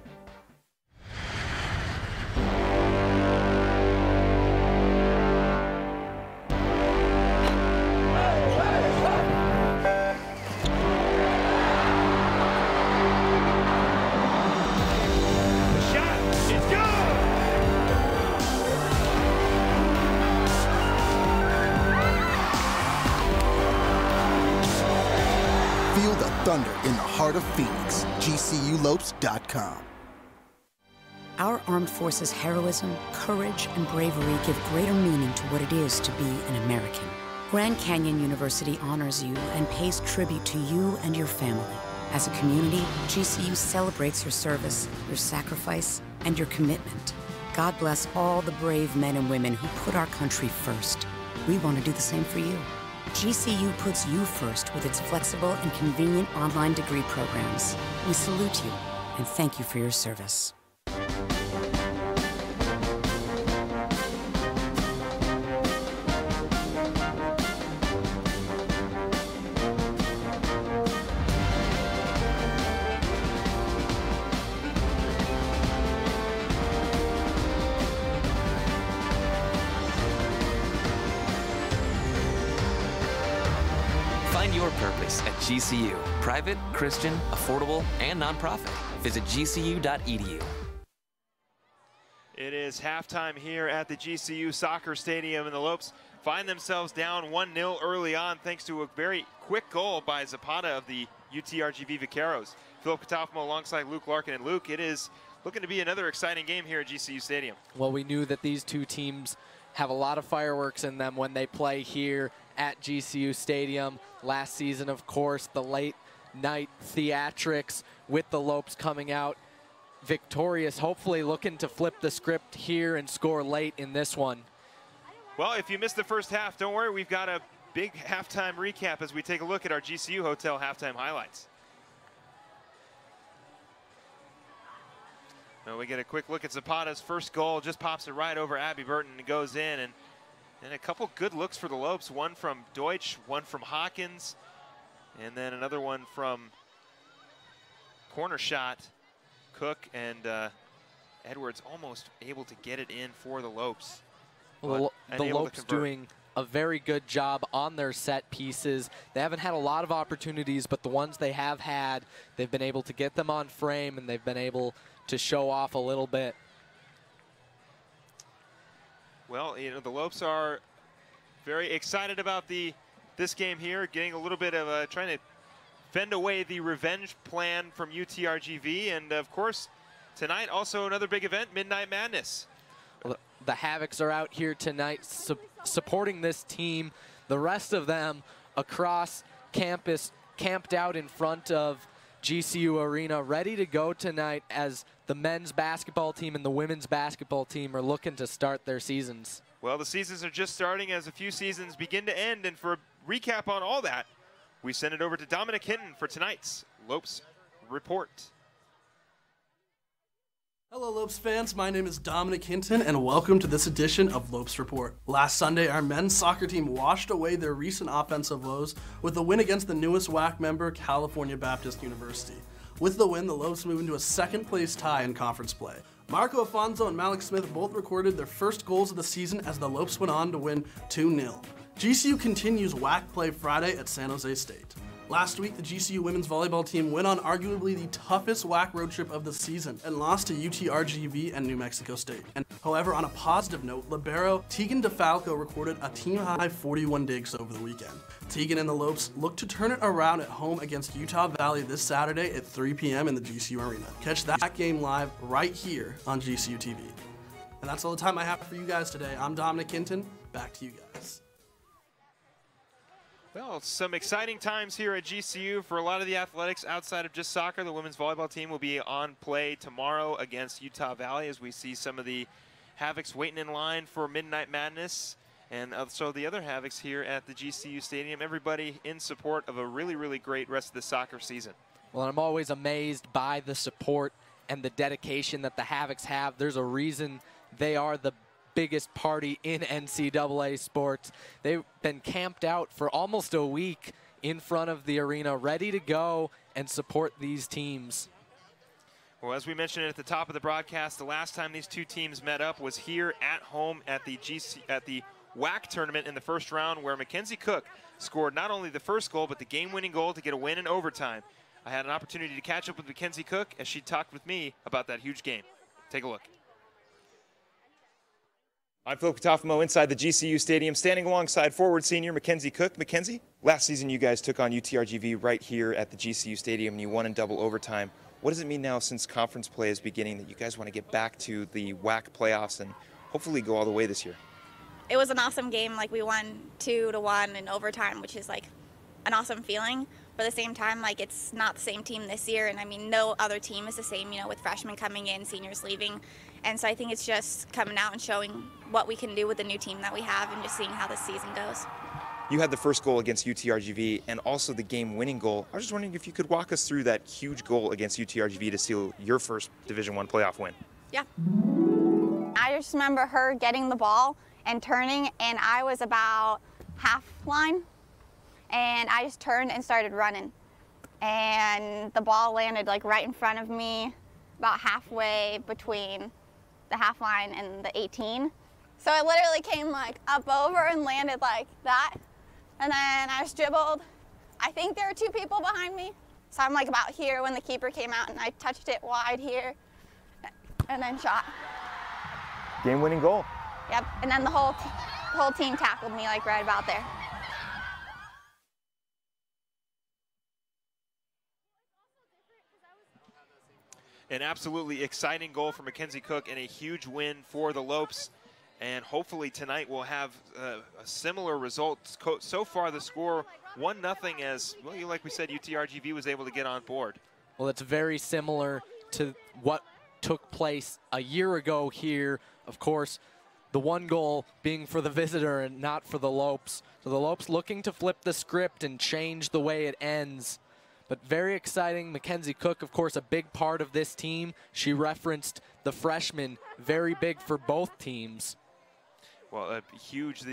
Feel the thunder in the heart of Phoenix. GCULopes.com. Our armed forces' heroism, courage, and bravery give greater meaning to what it is to be an American. Grand Canyon University honors you and pays tribute to you and your family. As a community, GCU celebrates your service, your sacrifice, and your commitment. God bless all the brave men and women who put our country first. We want to do the same for you. GCU puts you first with its flexible and convenient online degree programs. We salute you and thank you for your service. Find your purpose at GCU. Private, Christian, affordable, and nonprofit. Visit gcu.edu. It is halftime here at the GCU Soccer Stadium, and the Lopes find themselves down 1-0 early on thanks to a very quick goal by Zapata of the UTRGV Vaqueros. Philip Katafmo alongside Luke Larkin. And Luke, it is looking to be another exciting game here at GCU Stadium. Well, we knew that these two teams have a lot of fireworks in them when they play here at GCU Stadium. Last season, of course, the late night theatrics with the Lopes coming out victorious, hopefully looking to flip the script here and score late in this one. Well, if you missed the first half, don't worry. We've got a big halftime recap as we take a look at our GCU Hotel halftime highlights. Now we get a quick look at Zapata's first goal. Just pops it right over Abby Burton and goes in. And a couple good looks for the Lopes. One from Deutsch, one from Hawkins, and then another one from corner shot. Cook and Edwards almost able to get it in for the Lopes. Well, the Lopes doing a very good job on their set pieces. They haven't had a lot of opportunities, but the ones they have had, they've been able to get them on frame, and they've been able to show off a little bit. Well, you know, the Lopes are very excited about this game here, getting a little bit of trying to fend away the revenge plan from UTRGV, and of course, tonight also another big event, Midnight Madness. Well, the Havocs are out here tonight supporting this team. The rest of them across campus camped out in front of GCU Arena, ready to go tonight as the men's basketball team and the women's basketball team are looking to start their seasons. Well, the seasons are just starting as a few seasons begin to end, and for a recap on all that, we send it over to Dominic Hinton for tonight's Lopes Report. Hello Lopes fans, my name is Dominic Hinton and welcome to this edition of Lopes Report. Last Sunday, our men's soccer team washed away their recent offensive woes with a win against the newest WAC member, California Baptist University. With the win, the Lopes move into a second place tie in conference play. Marco Afonso and Malik Smith both recorded their first goals of the season as the Lopes went on to win 2-0. GCU continues WAC play Friday at San Jose State. Last week, the GCU women's volleyball team went on arguably the toughest WAC road trip of the season and lost to UTRGV and New Mexico State. And however, on a positive note, libero Tegan DeFalco recorded a team-high 41 digs over the weekend. Tegan and the Lopes look to turn it around at home against Utah Valley this Saturday at 3 p.m. in the GCU Arena. Catch that game live right here on GCU TV. And that's all the time I have for you guys today. I'm Dominic Hinton. Back to you guys. Well, some exciting times here at GCU for a lot of the athletics outside of just soccer. The women's volleyball team will be on play tomorrow against Utah Valley as we see some of the Havocs waiting in line for Midnight Madness. And so the other Havocs here at the GCU Stadium, everybody in support of a really, really great rest of the soccer season. Well, I'm always amazed by the support and the dedication that the Havocs have. There's a reason they are the biggest party in NCAA sports. They've been camped out for almost a week in front of the arena, ready to go and support these teams. Well, as we mentioned at the top of the broadcast, the last time these two teams met up was here at home at the WAC tournament in the first round, where Mackenzie Cook scored not only the first goal but the game-winning goal to get a win in overtime. I had an opportunity to catch up with Mackenzie Cook as she talked with me about that huge game. Take a look. I'm Phil Catafamo inside the GCU Stadium, standing alongside forward senior Mackenzie Cook. Mackenzie, last season you guys took on UTRGV right here at the GCU Stadium and you won in double overtime. What does it mean now since conference play is beginning that you guys want to get back to the WAC playoffs and hopefully go all the way this year? It was an awesome game. Like, we won 2-1 in overtime, which is like an awesome feeling. But at the same time, like, it's not the same team this year, and I mean, no other team is the same, you know, with freshmen coming in, seniors leaving. And so I think it's just coming out and showing what we can do with the new team that we have and just seeing how this season goes. You had the first goal against UTRGV and also the game-winning goal. I was just wondering if you could walk us through that huge goal against UTRGV to seal your first Division I playoff win. Yeah. I just remember her getting the ball and turning, and I was about half line, and I just turned and started running. And the ball landed like right in front of me, about halfway between the half line and the 18. So it literally came like up over and landed like that. And then I just dribbled. I think there were two people behind me. So I'm like about here when the keeper came out, and I touched it wide here and then shot. Game-winning goal. Yep, and then the whole team tackled me like right about there. An absolutely exciting goal for Mackenzie Cook and a huge win for the Lopes. And hopefully tonight we'll have a similar result. So far the score 1-0 as, well, like we said, UTRGV was able to get on board. Well, it's very similar to what took place a year ago here. Of course, the one goal being for the visitor and not for the Lopes. So the Lopes looking to flip the script and change the way it ends. But very exciting. Mackenzie Cook, of course, a big part of this team. She referenced the freshman, very big for both teams. Well, huge.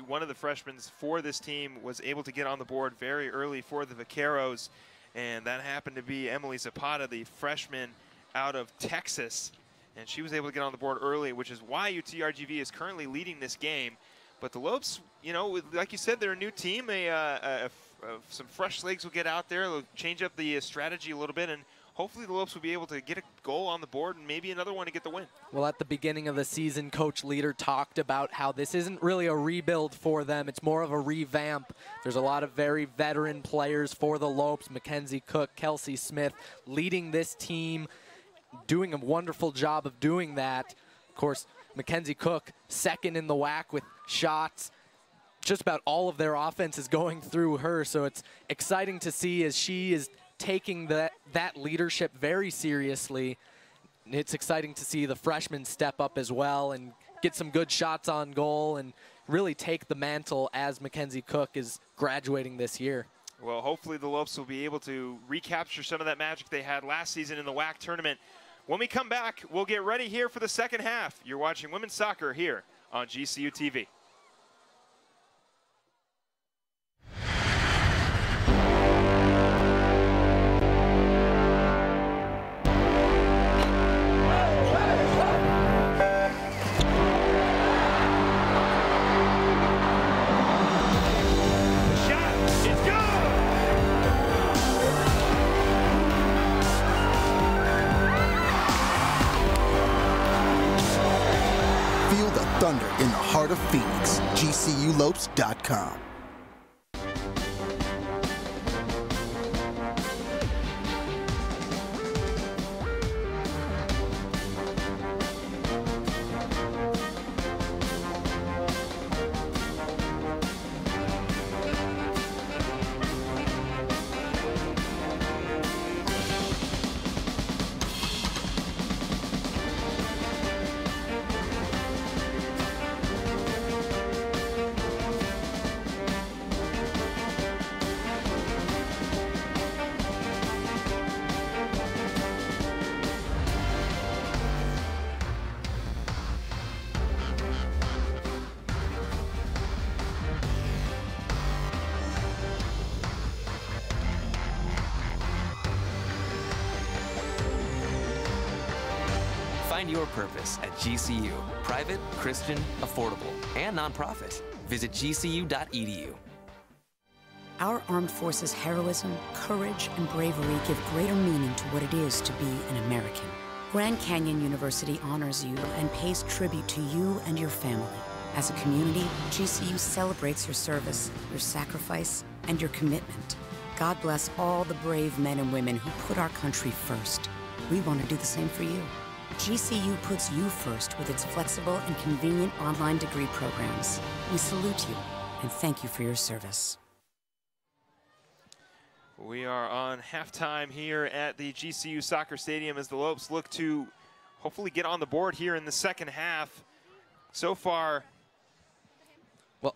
One of the freshmen for this team was able to get on the board very early for the Vaqueros, and that happened to be Emily Zapata, the freshman out of Texas. And she was able to get on the board early, which is why UTRGV is currently leading this game. But the Lopes, you know, like you said, they're a new team. Some fresh legs will get out there. They'll change up the strategy a little bit, and hopefully the Lopes will be able to get a goal on the board and maybe another one to get the win. Well, at the beginning of the season, Coach Leader talked about how this isn't really a rebuild for them. It's more of a revamp. There's a lot of very veteran players for the Lopes. Mackenzie Cook, Kelsey Smith leading this team, doing a wonderful job of doing that. Of course, Mackenzie Cook, second in the WAC with shots. Just about all of their offense is going through her, so it's exciting to see as she is taking that leadership very seriously. It's exciting to see the freshmen step up as well and get some good shots on goal and really take the mantle as Mackenzie Cook is graduating this year. Well, hopefully the Lopes will be able to recapture some of that magic they had last season in the WAC tournament. When we come back, we'll get ready here for the second half. You're watching women's soccer here on GCU TV. Thunder in the heart of Phoenix. GCULopes.com. Find your purpose at GCU. Private, Christian, affordable, and nonprofit. Visit gcu.edu. Our armed forces' heroism, courage, and bravery give greater meaning to what it is to be an American. Grand Canyon University honors you and pays tribute to you and your family. As a community, GCU celebrates your service, your sacrifice, and your commitment. God bless all the brave men and women who put our country first. We want to do the same for you. GCU puts you first with its flexible and convenient online degree programs. We salute you and thank you for your service. We are on halftime here at the GCU Soccer Stadium as the Lopes look to hopefully get on the board here in the second half. So far, well,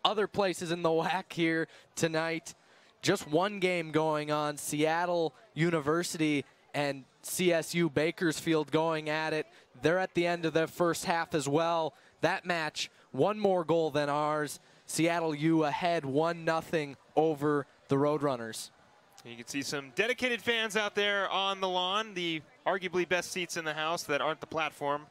other places in the WAC here tonight, just one game going on. Seattle University and CSU Bakersfield going at it. They're at the end of the first half as well. That match, one more goal than ours. Seattle U ahead 1-0 over the Roadrunners. You can see some dedicated fans out there on the lawn, the arguably best seats in the house that aren't the platform.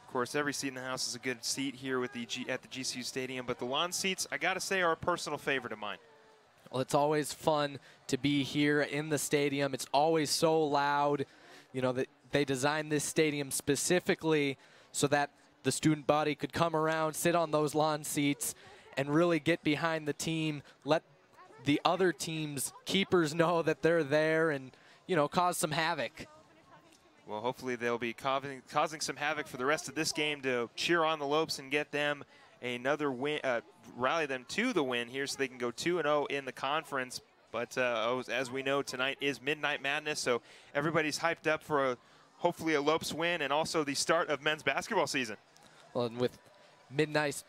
Of course, every seat in the house is a good seat here with at the GCU Stadium, but the lawn seats, I gotta say, are a personal favorite of mine. Well, it's always fun to be here in the stadium. It's always so loud. You know, that they designed this stadium specifically so that the student body could come around, sit on those lawn seats, and really get behind the team, let the other team's keepers know that they're there and, you know, cause some havoc. Well, hopefully they'll be causing some havoc for the rest of this game to cheer on the Lopes and get them another win, rally them to the win here so they can go 2-0 in the conference. But as we know, tonight is Midnight Madness, so everybody's hyped up for hopefully a Lopes win and also the start of men's basketball season. Well, and with Midnight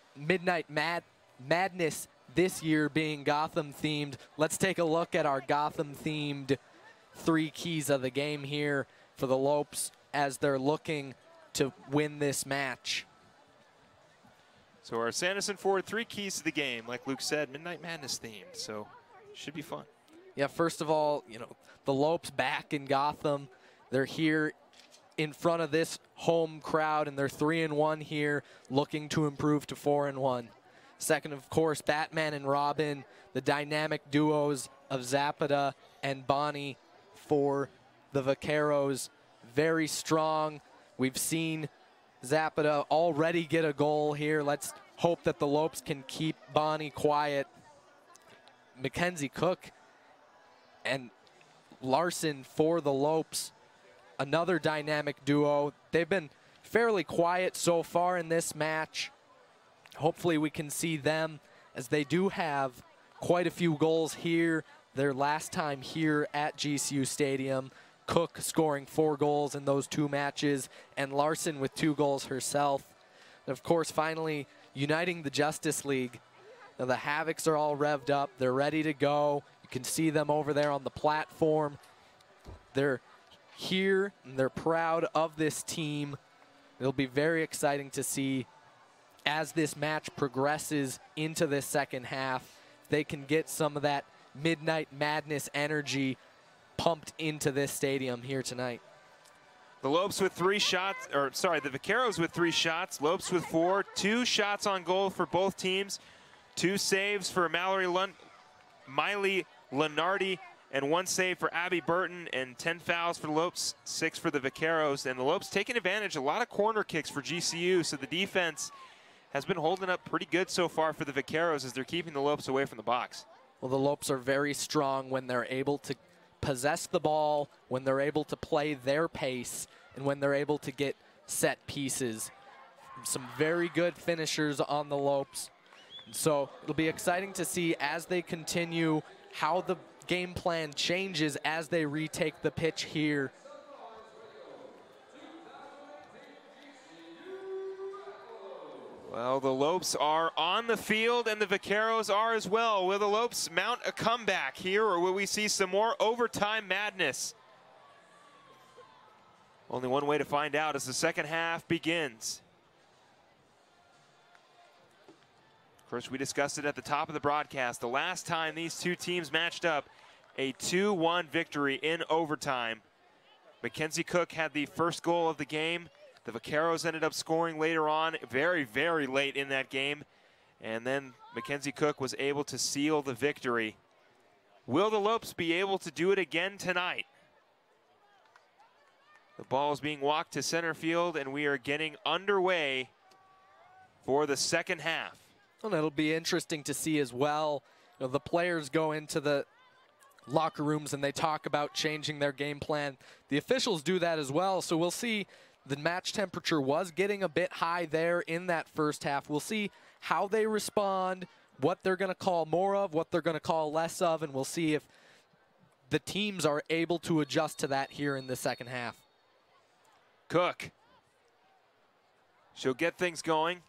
Madness this year being Gotham themed, let's take a look at our Gotham themed 3 keys of the game here for the Lopes as they're looking to win this match. So our Sanderson Ford 3 keys to the game, like Luke said, Midnight Madness themed, so should be fun. Yeah, first of all, you know, the Lopes back in Gotham. They're here in front of this home crowd, and they're 3-1 here, looking to improve to 4-1. Second, of course, Batman and Robin, the dynamic duos of Zapata and Bonnie for the Vaqueros. Very strong. We've seen Zapata already get a goal here. Let's hope that the Lopes can keep Bonnie quiet. Mackenzie Cook and Larson for the Lopes, another dynamic duo. They've been fairly quiet so far in this match. Hopefully we can see them, as they do have quite a few goals here. Their last time here at GCU Stadium. Cook scoring 4 goals in those 2 matches, and Larson with 2 goals herself. And of course, finally, uniting the Justice League. Now the Havocs are all revved up. They're ready to go. You can see them over there on the platform. They're here, and they're proud of this team. It'll be very exciting to see as this match progresses into this second half. They can get some of that Midnight Madness energy pumped into this stadium here tonight. The Lopes with 3 shots, or sorry, the Vaqueros with 3 shots, Lopes with 4, 2 shots on goal for both teams, 2 saves for Miley Lenardi, and 1 save for Abby Burton, and 10 fouls for the Lopes, 6 for the Vaqueros. And the Lopes taking advantage, a lot of corner kicks for GCU, so the defense has been holding up pretty good so far for the Vaqueros as they're keeping the Lopes away from the box. Well, the Lopes are very strong when they're able to possess the ball, when they're able to play their pace, and when they're able to get set pieces. Some very good finishers on the Lopes. So it'll be exciting to see as they continue how the game plan changes as they retake the pitch here. Well, the Lopes are on the field, and the Vaqueros are as well. Will the Lopes mount a comeback here, or will we see some more overtime madness? Only one way to find out as the second half begins. Of course, we discussed it at the top of the broadcast. The last time these 2 teams matched up, a 2-1 victory in overtime. Mackenzie Cook had the first goal of the game. The Vaqueros ended up scoring later on, very, very late in that game. And then Mackenzie Cook was able to seal the victory. Will the Lopes be able to do it again tonight? The ball is being walked to center field, and we are getting underway for the second half. And it'll be interesting to see as well. You know, the players go into the locker rooms and they talk about changing their game plan. The officials do that as well, so we'll see. The match temperature was getting a bit high there in that first half. We'll see how they respond, what they're going to call more of, what they're going to call less of, and we'll see if the teams are able to adjust to that here in the second half. Cook. She'll get things going.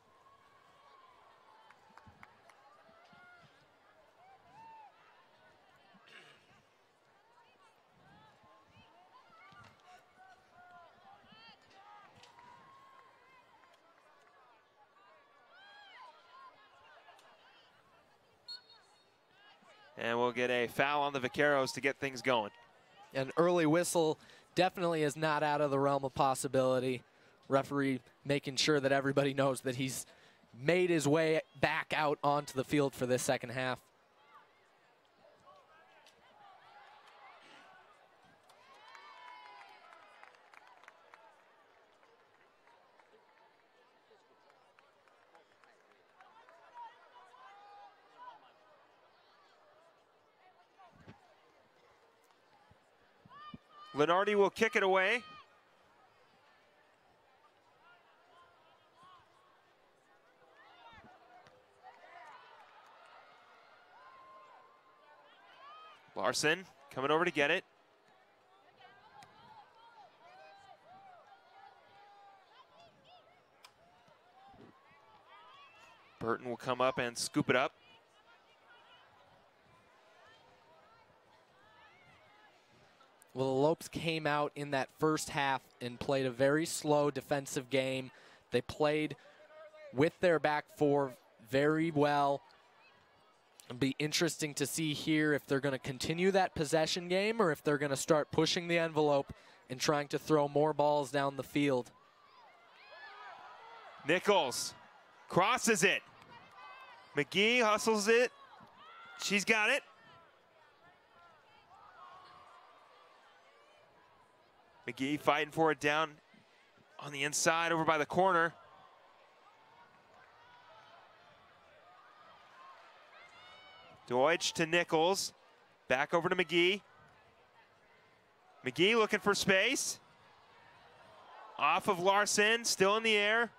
And we'll get a foul on the Vaqueros to get things going. An early whistle definitely is not out of the realm of possibility. Referee making sure that everybody knows that he's made his way back out onto the field for this second half. Lenardi will kick it away. Larson coming over to get it. Burton will come up and scoop it up. Well, the Lopes came out in that first half and played a very slow defensive game. They played with their back four very well. It'll be interesting to see here if they're going to continue that possession game or if they're going to start pushing the envelope and trying to throw more balls down the field. Nichols crosses it. McGee hustles it. She's got it. McGee fighting for it down on the inside over by the corner. Deutsch to Nichols. Back over to McGee. McGee looking for space. Off of Larson, still in the air.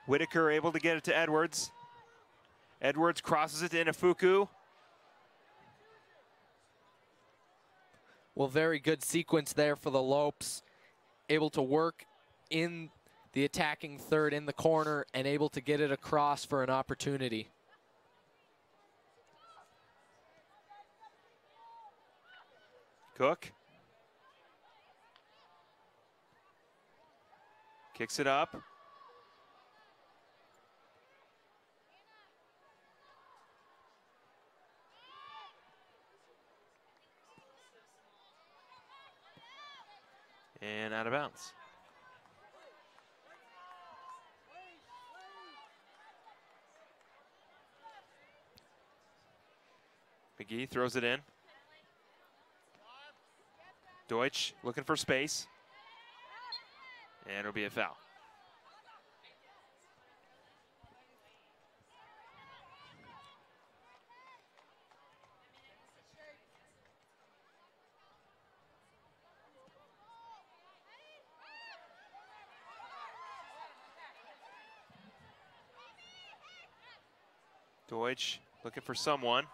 Whitaker able to get it to Edwards. Edwards crosses it to Inafuku. Well, very good sequence there for the Lopes. Able to work in the attacking third in the corner and able to get it across for an opportunity. Cook. Kicks it up. And out of bounds. McGee throws it in. Deutsch looking for space. And it'll be a foul. Deutsch looking for someone.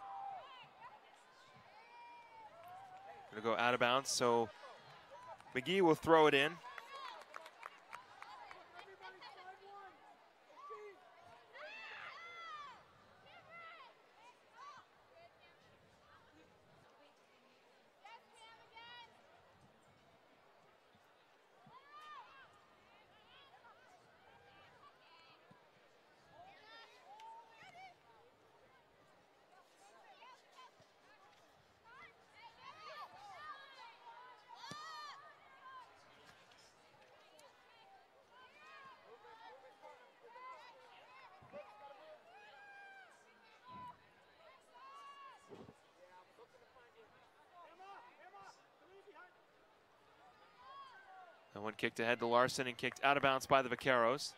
Gonna go out of bounds, so McGee will throw it in. That one kicked ahead to Larson and kicked out of bounds by the Vaqueros.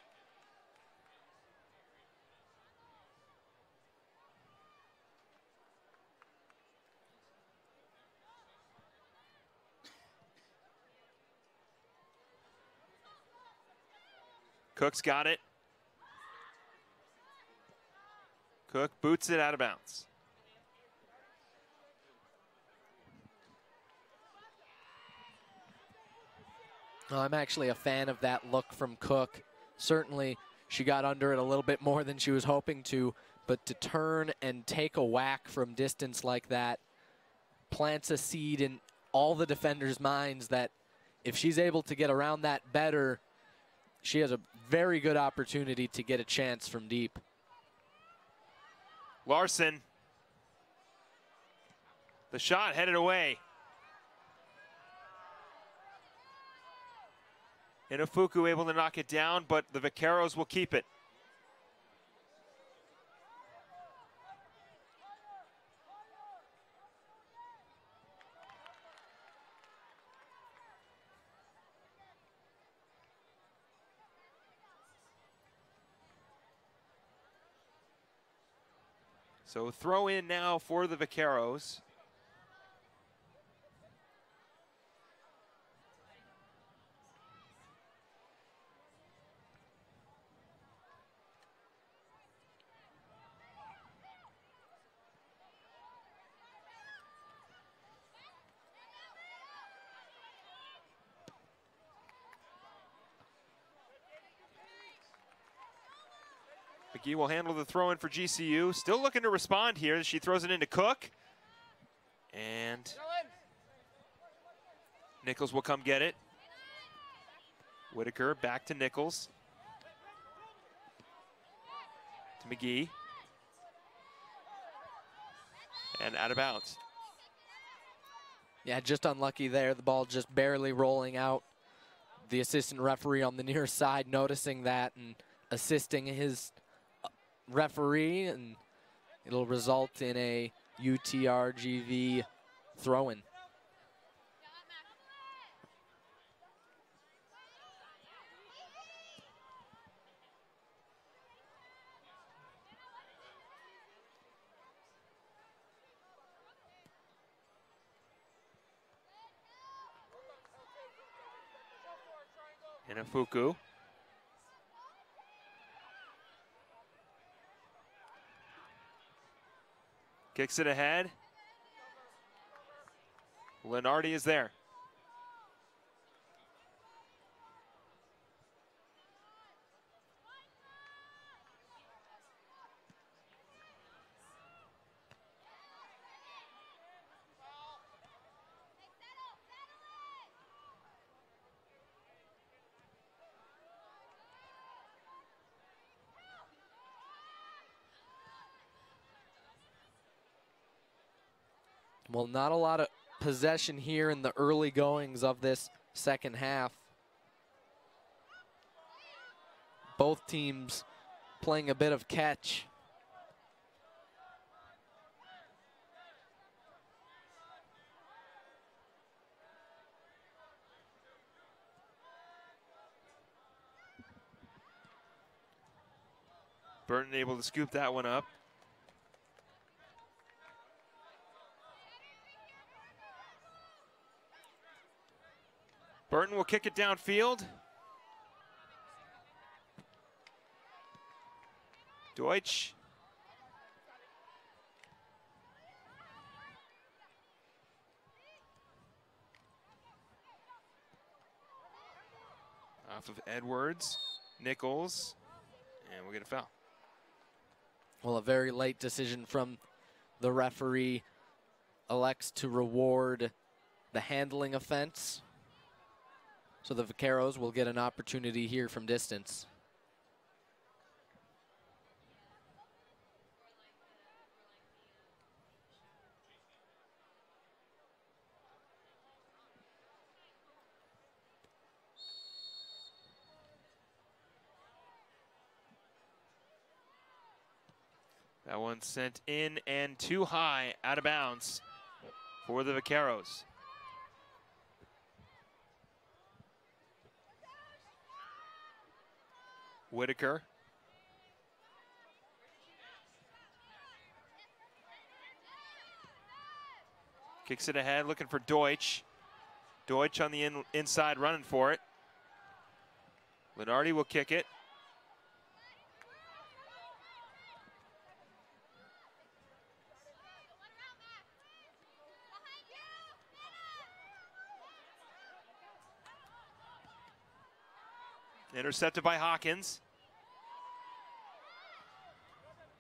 Cook's got it. Cook boots it out of bounds. I'm actually a fan of that look from Cook. Certainly, she got under it a little bit more than she was hoping to, but to turn and take a whack from distance like that plants a seed in all the defenders' minds that if she's able to get around that better, she has a very good opportunity to get a chance from deep. Larson. The shot headed away. Inafuku able to knock it down, but the Vaqueros will keep it. So throw in now for the Vaqueros. McGee will handle the throw in for GCU. Still looking to respond here. She throws it into Cook. And Nichols will come get it. Whitaker back to Nichols. To McGee. And out of bounds. Yeah, just unlucky there. The ball just barely rolling out. The assistant referee on the near side noticing that and assisting his referee, and it'll result in a UTRGV throw-in. Inafuku. Kicks it ahead. Lenardi is there. Well, not a lot of possession here in the early goings of this second half. Both teams playing a bit of catch. Burton able to scoop that one up. Burton will kick it downfield. Deutsch. Off of Edwards, Nichols, and we'll get a foul. Well, a very late decision from the referee. Elects to reward the handling offense. So the Vaqueros will get an opportunity here from distance. That one sent in and too high, out of bounds for the Vaqueros. Whitaker. Kicks it ahead, looking for Deutsch. Deutsch on the inside, running for it. Lenardi will kick it. Intercepted by Hawkins.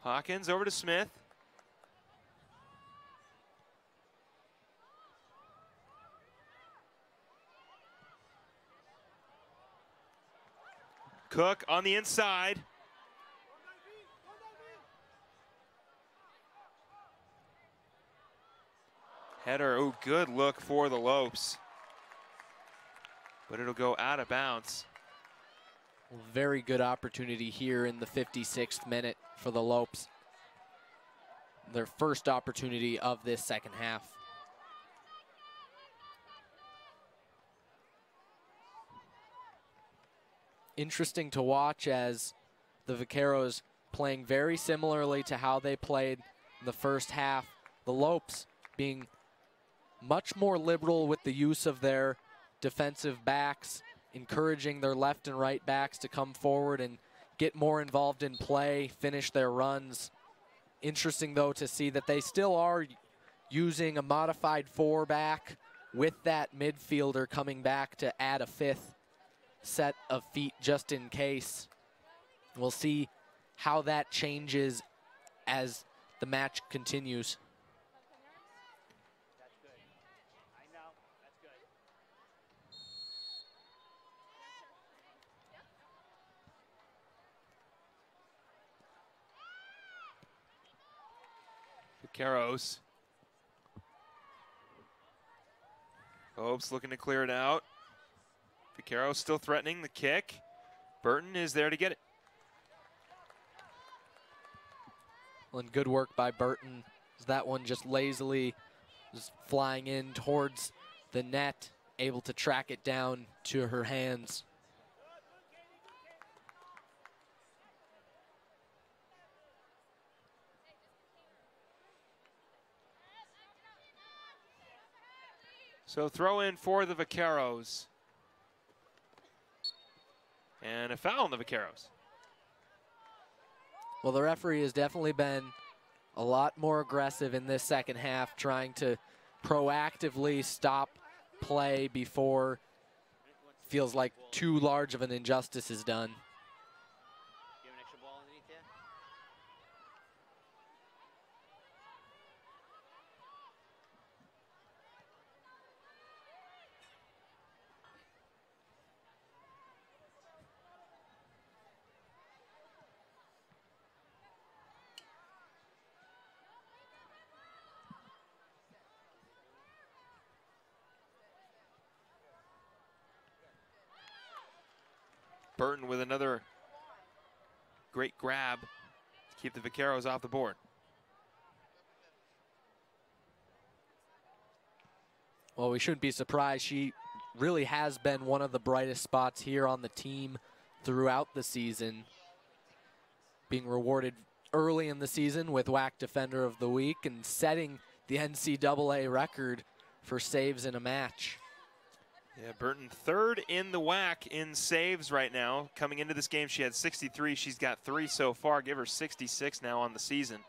Hawkins over to Smith. Cook on the inside. Header, oh, good look for the Lopes. But it'll go out of bounds. Very good opportunity here in the 56th minute for the Lopes. Their first opportunity of this second half. Interesting to watch as the Vaqueros playing very similarly to how they played in the first half. The Lopes being much more liberal with the use of their defensive backs, encouraging their left and right backs to come forward and get more involved in play, finish their runs. Interesting, though, to see that they still are using a modified four-back with that midfielder coming back to add a fifth set of feet just in case. We'll see how that changes as the match continues. Vaqueros. Lopes looking to clear it out. Vaqueros still threatening the kick. Burton is there to get it. Well, and good work by Burton. That one just lazily was flying in towards the net, able to track it down to her hands. So throw in for the Vaqueros. And a foul on the Vaqueros. Well, the referee has definitely been a lot more aggressive in this second half, trying to proactively stop play before feels like too large of an injustice is done. Burton with another great grab to keep the Vaqueros off the board. Well, we shouldn't be surprised. She really has been one of the brightest spots here on the team throughout the season, being rewarded early in the season with WAC Defender of the Week and setting the NCAA record for saves in a match. Yeah, Burton third in the WAC in saves right now. Coming into this game, she had 63. She's got 3 so far. Give her 66 now on the season.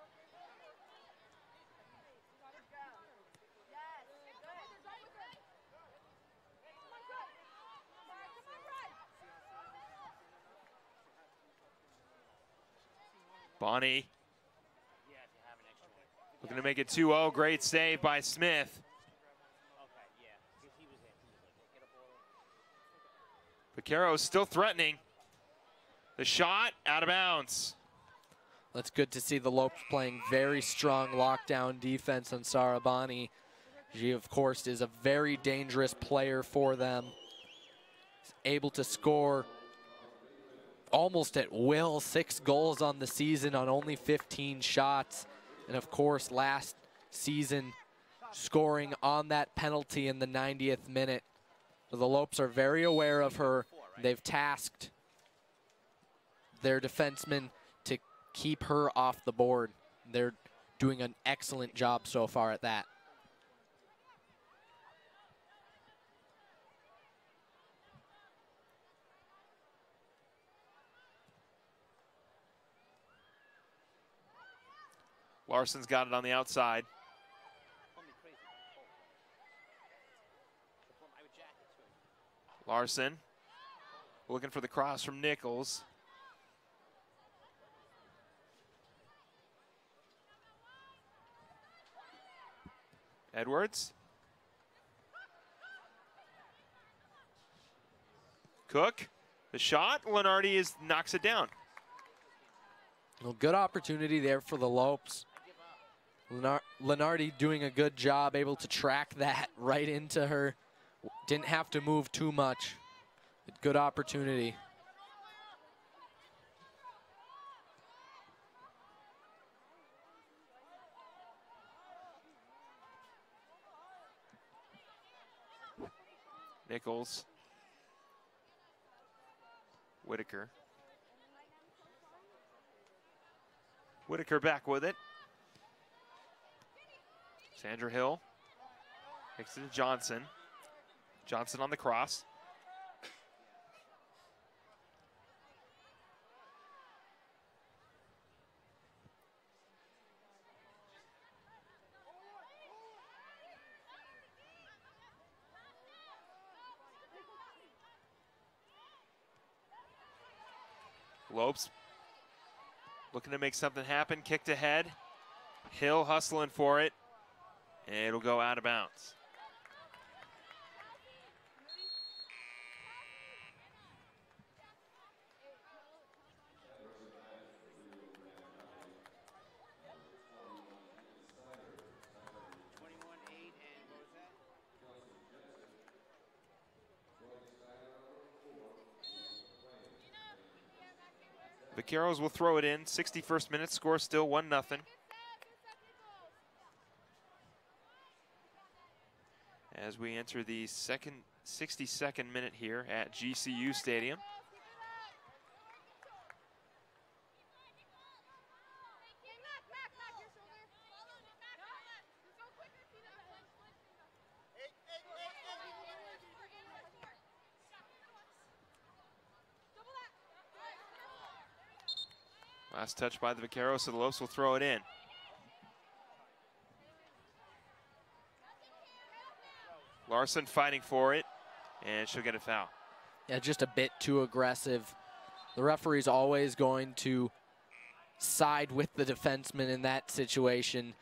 Bonnie looking to make it 2-0. Great save by Smith. Vaqueros still threatening. The shot out of bounds. That's good to see the Lopes playing very strong lockdown defense on Sarah Bonnie. She, of course, is a very dangerous player for them. Able to score almost at will, 6 goals on the season on only 15 shots. And, of course, last season scoring on that penalty in the 90th minute. So the Lopes are very aware of her. They've tasked their defensemen to keep her off the board. They're doing an excellent job so far at that. Larson's got it on the outside. Larson looking for the cross from Nichols. Edwards. Cook, the shot. Lenardi knocks it down. Well, good opportunity there for the Lopes. Lenardi doing a good job, able to track that right into her. Didn't have to move too much. Good opportunity. Nichols. Whitaker. Whitaker back with it. Sandra Hill. Kicks it to Johnson. Johnson on the cross. Lopes looking to make something happen, kicked ahead. Hill hustling for it, and it'll go out of bounds. Vaqueros will throw it in. 61st minute, score still 1-0. As we enter the 62nd minute here at GCU Stadium. Last touch by the Vaqueros, so the Lopes will throw it in. Larson fighting for it, and she'll get a foul. Yeah, just a bit too aggressive. The referee's always going to side with the defenseman in that situation.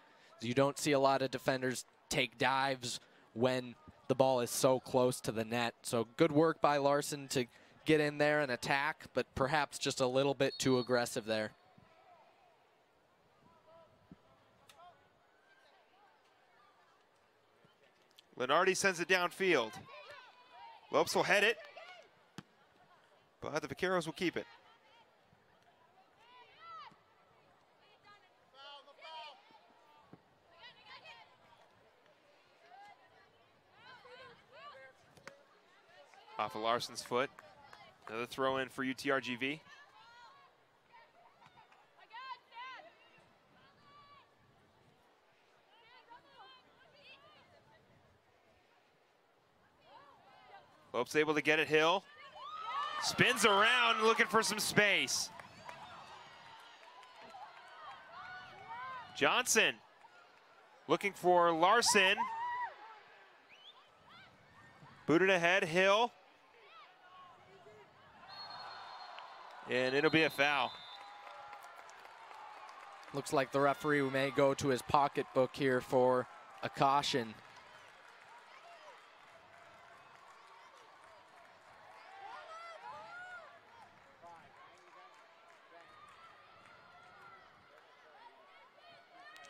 You don't see a lot of defenders take dives when the ball is so close to the net. So good work by Larson to get in there and attack, but perhaps just a little bit too aggressive there. Lenardi sends it downfield. Lopes will head it, but the Vaqueros will keep it. Off of Larson's foot. Another throw in for UTRGV. Lopes able to get it, Hill. Spins around, looking for some space. Johnson looking for Larson. Booted ahead, Hill. And it'll be a foul. Looks like the referee may go to his pocketbook here for a caution.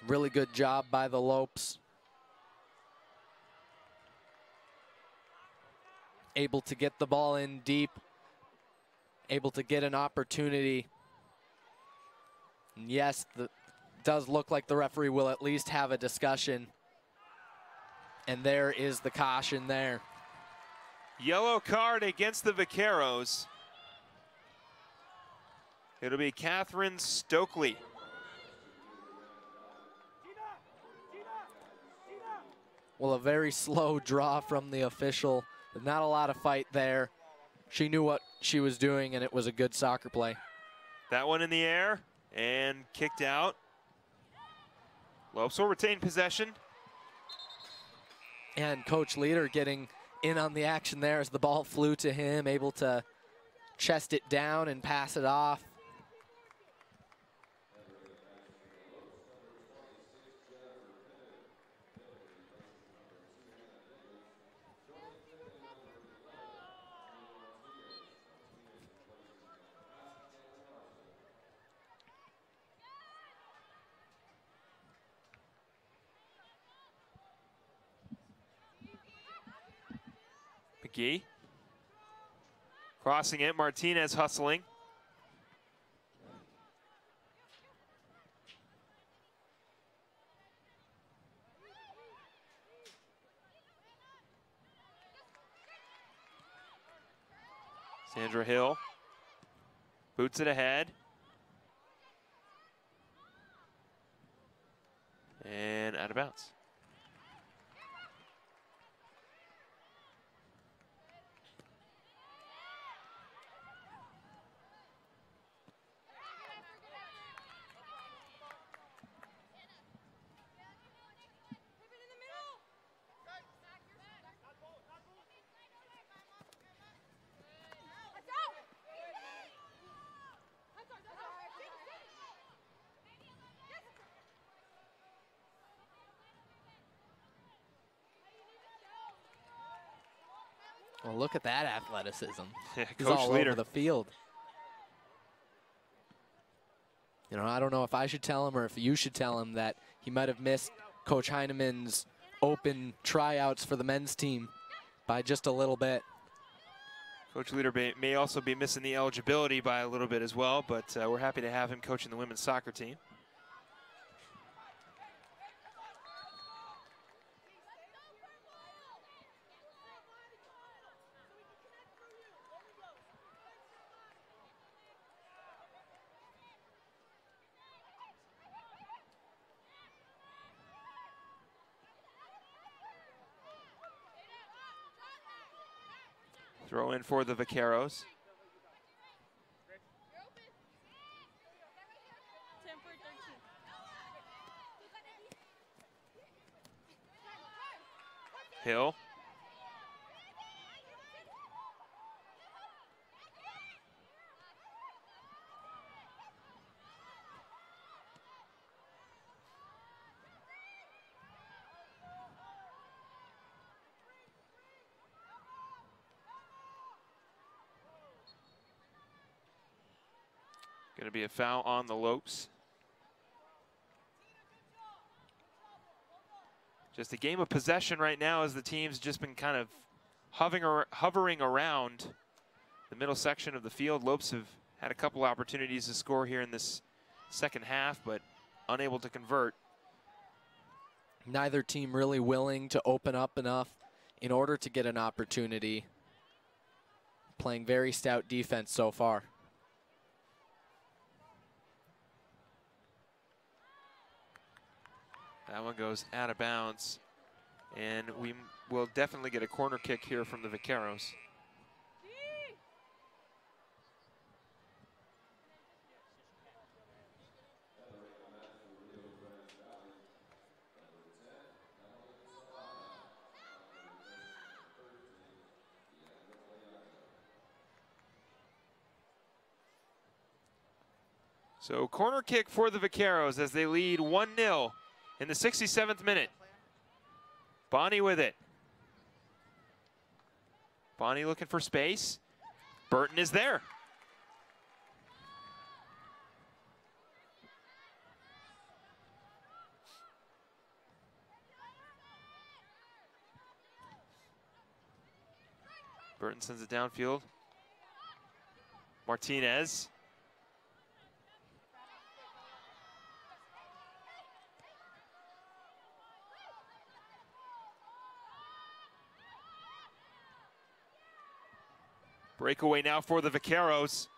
Really good job by the Lopes. Able to get the ball in deep. Able to get an opportunity. And yes, it does look like the referee will at least have a discussion. And there is the caution there. Yellow card against the Vaqueros. It'll be Catherine Stokely. Well, a very slow draw from the official. But not a lot of fight there. She knew what she was doing, and it was a good soccer play. That one in the air and kicked out. Lopes will retain possession. And Coach Leader getting in on the action there as the ball flew to him, able to chest it down and pass it off. McGee. Crossing it, Martinez hustling. Sandra Hill boots it ahead. And out of bounds. Well, look at that athleticism. Yeah, He's Coach all Leader. over the field. You know, I don't know if I should tell him or if you should tell him that he might have missed Coach Heinemann's open tryouts for the men's team by just a little bit. Coach Leader may also be missing the eligibility by a little bit as well, but we're happy to have him coaching the women's soccer team. Throw in for the Vaqueros. Hill. Going to be a foul on the Lopes. Just a game of possession right now as the team's just been kind of hovering around the middle section of the field. Lopes have had a couple opportunities to score here in this second half, but unable to convert. Neither team really willing to open up enough in order to get an opportunity. Playing very stout defense so far. That one goes out of bounds, and we will definitely get a corner kick here from the Vaqueros. So corner kick for the Vaqueros as they lead 1-0 in the 67th minute. Bonnie with it. Bonnie looking for space. Burton is there. Burton sends it downfield. Martinez. Breakaway now for the Vaqueros.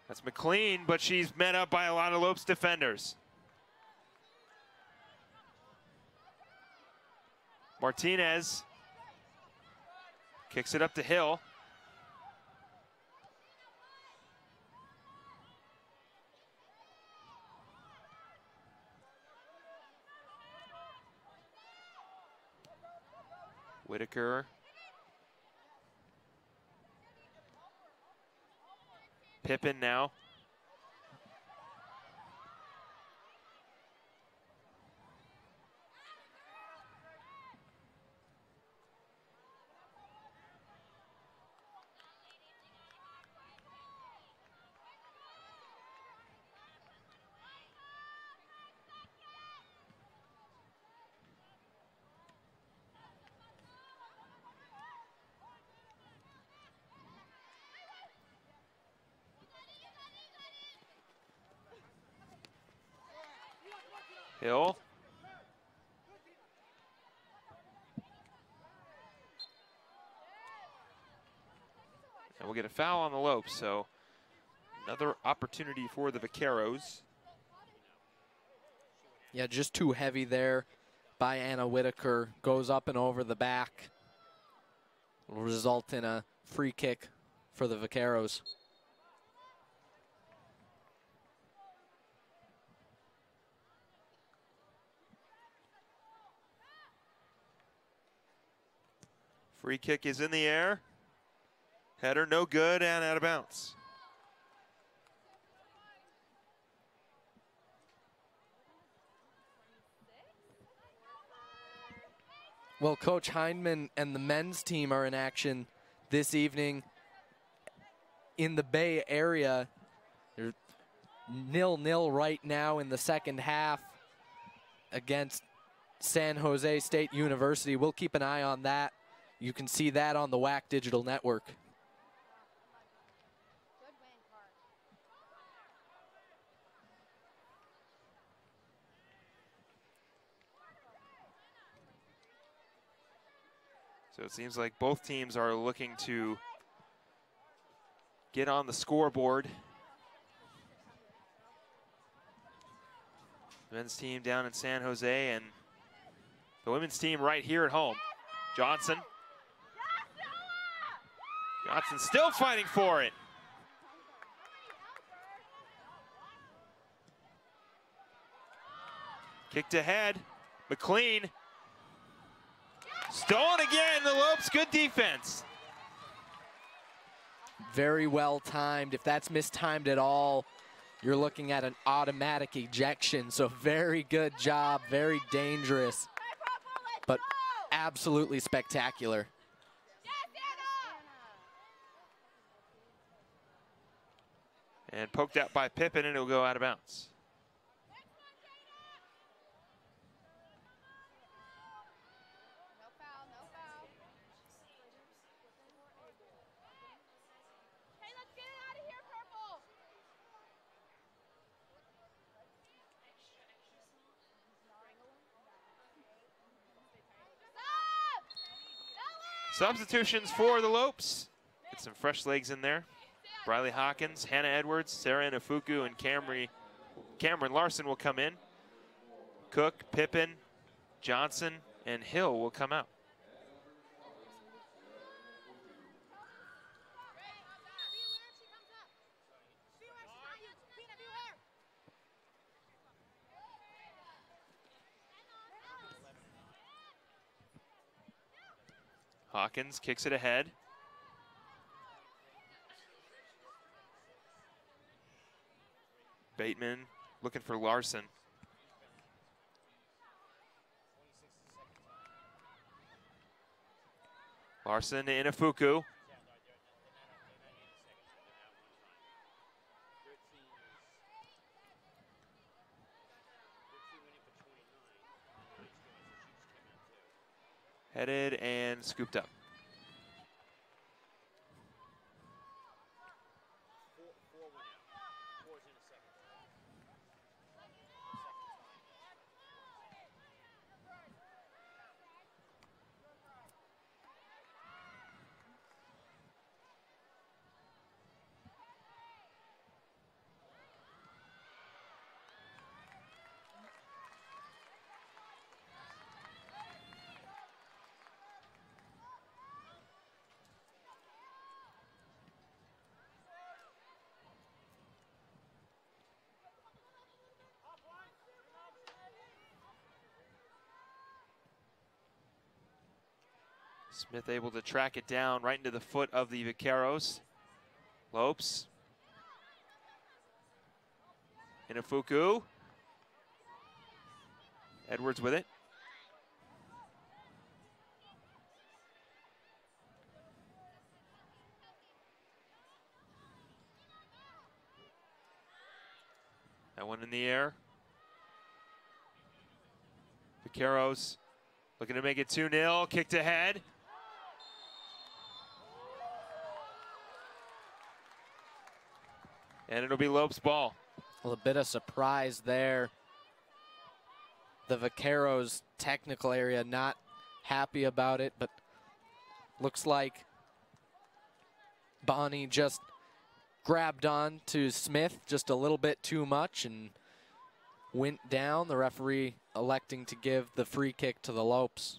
That's McLean, but she's met up by a lot of Lopes defenders. Martinez kicks it up to Hill. Whitaker. Pippin now. Hill. And we'll get a foul on the Lopes, so another opportunity for the Vaqueros. Yeah, just too heavy there by Anna Whitaker. Goes up and over the back. Will result in a free kick for the Vaqueros. Free kick is in the air. Header no good and out of bounds. Well, Coach Hindman and the men's team are in action this evening in the Bay Area. They're 0-0 right now in the second half against San Jose State University. We'll keep an eye on that. You can see that on the WAC Digital Network. So it seems like both teams are looking to get on the scoreboard. The men's team down in San Jose and the women's team right here at home. Johnson. Johnson still fighting for it. Kicked ahead. McLean. Stolen again, the Lopes, good defense. Very well timed. If that's mistimed at all, you're looking at an automatic ejection. So very good job, very dangerous, but absolutely spectacular. And poked out by Pippen, and it'll go out of bounds. Substitutions for the Lopes. Get some fresh legs in there. Briley Hawkins, Hannah Edwards, Sarah Inafuku, and Cameron Larson will come in. Cook, Pippen, Johnson, and Hill will come out. Hawkins kicks it ahead. Bateman looking for Larson. Larson to Inafuku. Headed and scooped up. Smith able to track it down right into the foot of the Vaqueros. Lopes. Inafuku. Edwards with it. That one in the air. Vaqueros looking to make it 2-0. Kicked ahead. And it'll be Lopes' ball. Well, a bit of surprise there. The Vaqueros technical area not happy about it, but looks like Bonnie just grabbed on to Smith just a little bit too much and went down. The referee electing to give the free kick to the Lopes.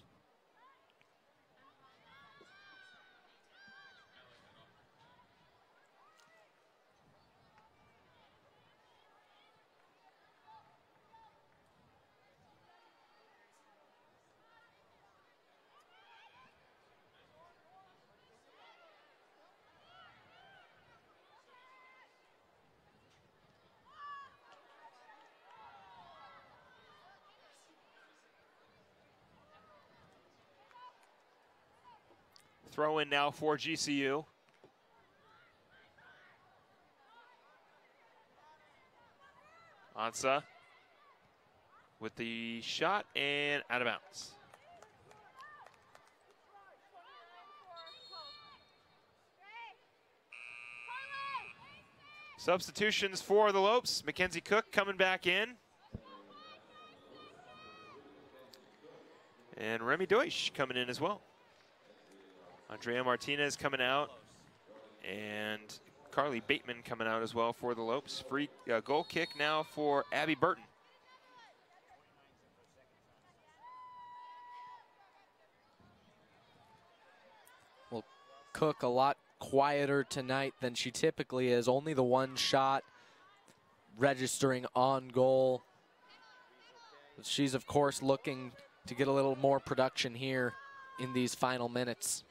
Throw in now for GCU. Ansa with the shot and out of bounds. Substitutions for the Lopes. Mackenzie Cook coming back in. And Remy Deutsch coming in as well. Andrea Martinez coming out. And Carly Bateman coming out as well for the Lopes. Free goal kick now for Abby Burton. Well, Cook a lot quieter tonight than she typically is. Only the one shot registering on goal. She's, of course, looking to get a little more production here in these final minutes.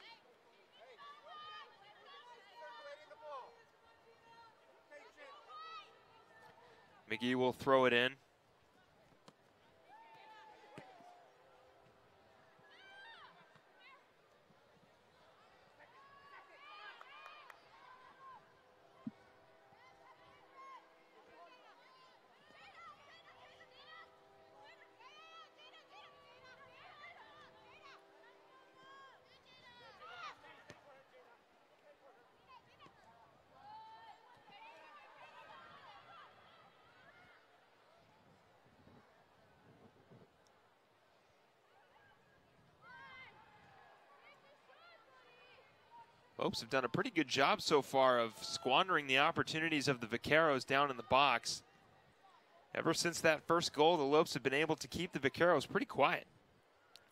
McGee will throw it in. Lopes have done a pretty good job so far of squandering the opportunities of the Vaqueros down in the box. Ever since that first goal, the Lopes have been able to keep the Vaqueros pretty quiet.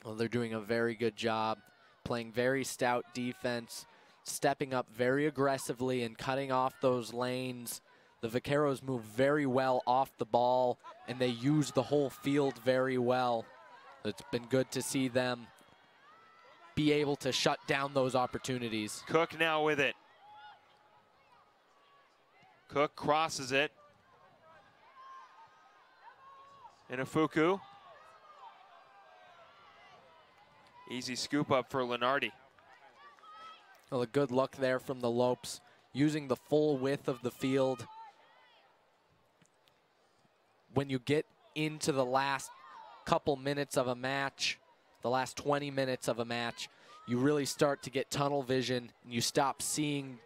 Well, they're doing a very good job, playing very stout defense, stepping up very aggressively and cutting off those lanes. The Vaqueros move very well off the ball, and they use the whole field very well. It's been good to see them be able to shut down those opportunities. Cook now with it. Cook crosses it. Inafuku. Easy scoop up for Lenardi. Well, a good look there from the Lopes, using the full width of the field. When you get into the last couple minutes of a match, the last 20 minutes of a match, you really start to get tunnel vision and you stop seeing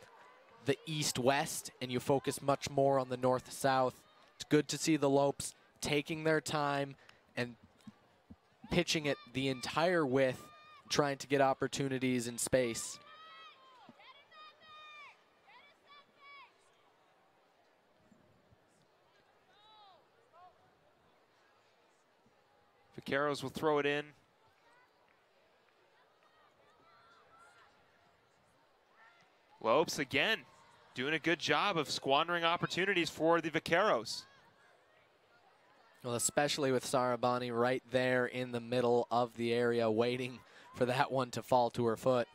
the east-west and you focus much more on the north-south. It's good to see the Lopes taking their time and pitching it the entire width, trying to get opportunities in space. Vaqueros will throw it in. Lopes again doing a good job of squandering opportunities for the Vaqueros. Well, especially with Sarabani right there in the middle of the area, waiting for that one to fall to her foot.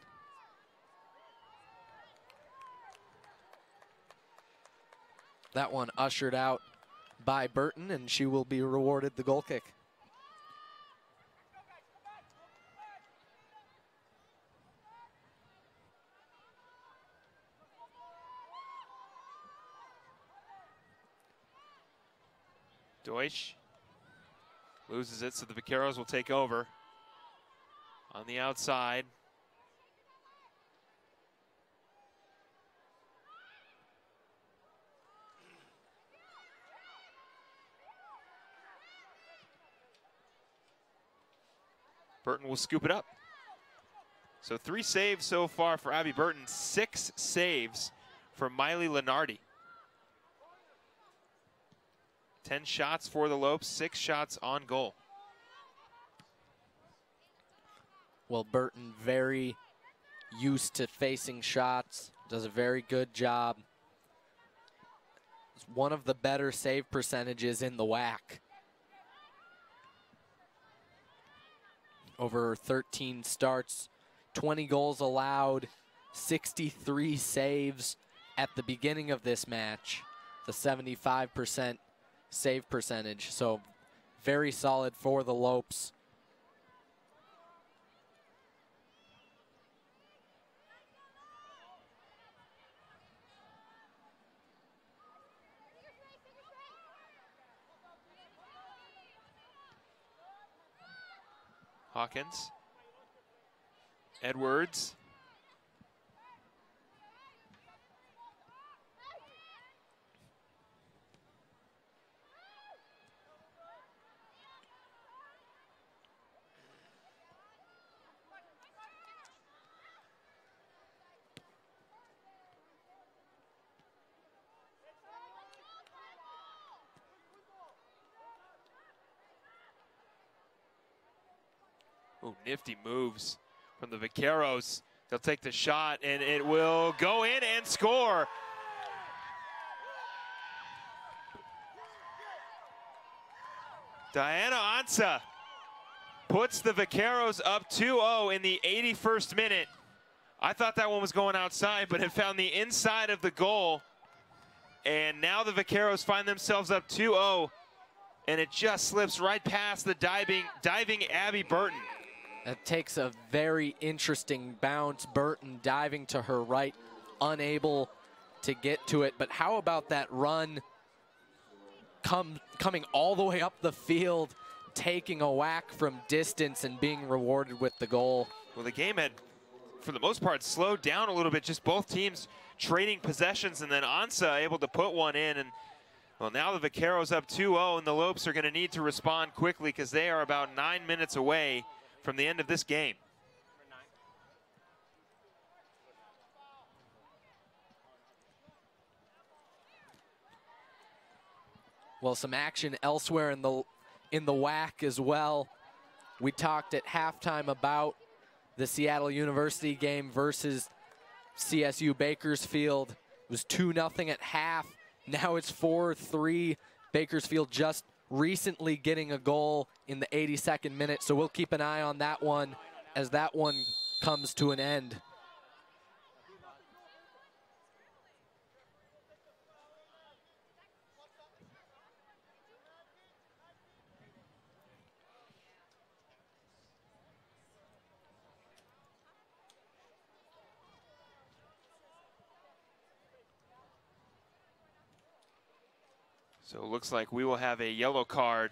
That one ushered out by Burton, and she will be rewarded the goal kick. Deutsch loses it, so the Vaqueros will take over on the outside. Burton will scoop it up. So 3 saves so far for Abby Burton, 6 saves for Miley Lenardi. 10 shots for the Lopes, 6 shots on goal. Well, Burton very used to facing shots, does a very good job. It's one of the better save percentages in the WAC. Over 13 starts, 20 goals allowed, 63 saves at the beginning of this match, the 75% save percentage. So very solid for the Lopes. Hawkins. Edwards. Ooh, nifty moves from the Vaqueros. They'll take the shot, and it will go in and score. Diana Ansa puts the Vaqueros up 2-0 in the 81st minute. I thought that one was going outside, but it found the inside of the goal. And now the Vaqueros find themselves up 2-0, and it just slips right past the diving Abby Burton. That takes a very interesting bounce. Burton diving to her right, unable to get to it. But how about that run coming all the way up the field, taking a whack from distance and being rewarded with the goal? Well, the game had, for the most part, slowed down a little bit. Just both teams trading possessions, and then Ansa able to put one in. And well, now the Vaqueros up 2-0, and the Lopes are going to need to respond quickly because they are about 9 minutes away from the end of this game. Well, some action elsewhere in the WAC as well. We talked at halftime about the Seattle University game versus CSU Bakersfield. It was 2-0 at half. Now it's 4-3. Bakersfield just recently getting a goal in the 82nd minute, so we'll keep an eye on that one as that one comes to an end. So it looks like we will have a yellow card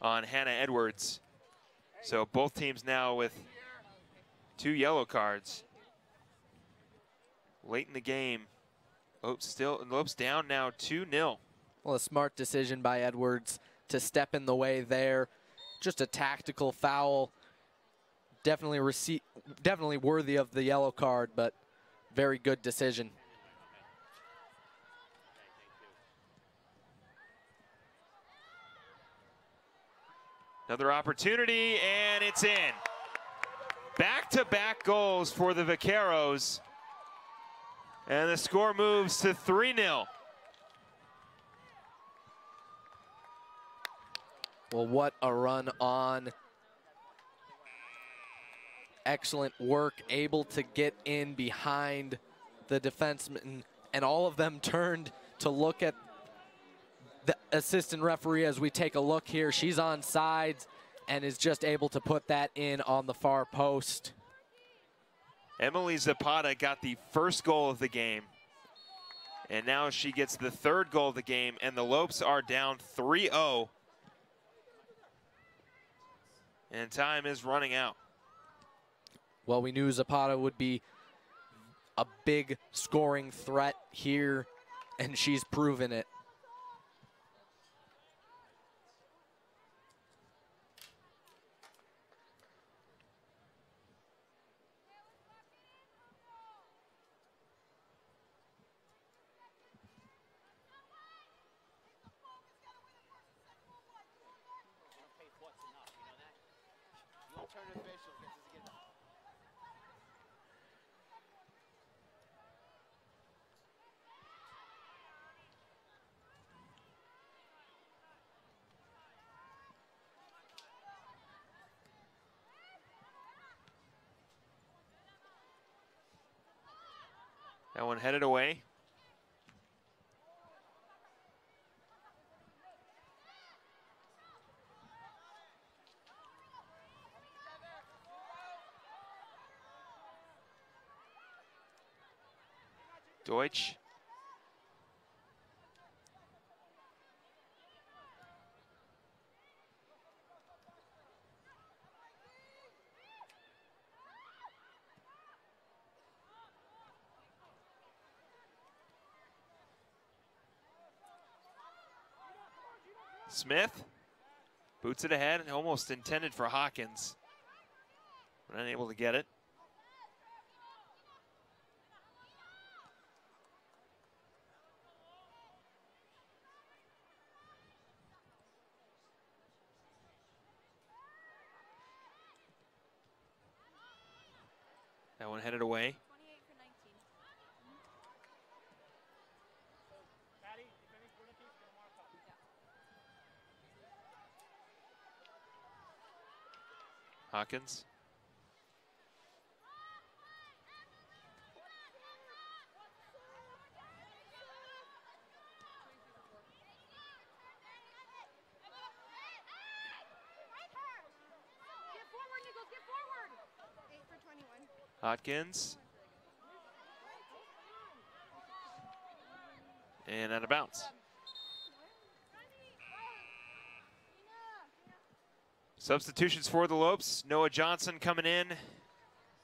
on Hannah Edwards. So both teams now with 2 yellow cards. Late in the game, Lopes down now 2-0. Well, a smart decision by Edwards to step in the way there. Just a tactical foul. Definitely worthy of the yellow card, but very good decision. Another opportunity, and it's in. Back-to-back goals for the Vaqueros. And the score moves to 3-0. Well, what a run on. Excellent work, able to get in behind the defenseman, and all of them turned to look at the assistant referee as we take a look here. She's on sides and is just able to put that in on the far post. Emily Zapata got the first goal of the game, and now she gets the 3rd goal of the game, and the Lopes are down 3-0. And time is running out. Well, we knew Zapata would be a big scoring threat here, and she's proven it. That one headed away. Deutsch. Smith boots it ahead and almost intended for Hawkins, but unable to get it. That one headed away. Hawkins. Hawkins. And out of bounds. Substitutions for the Lopes. Noah Johnson coming in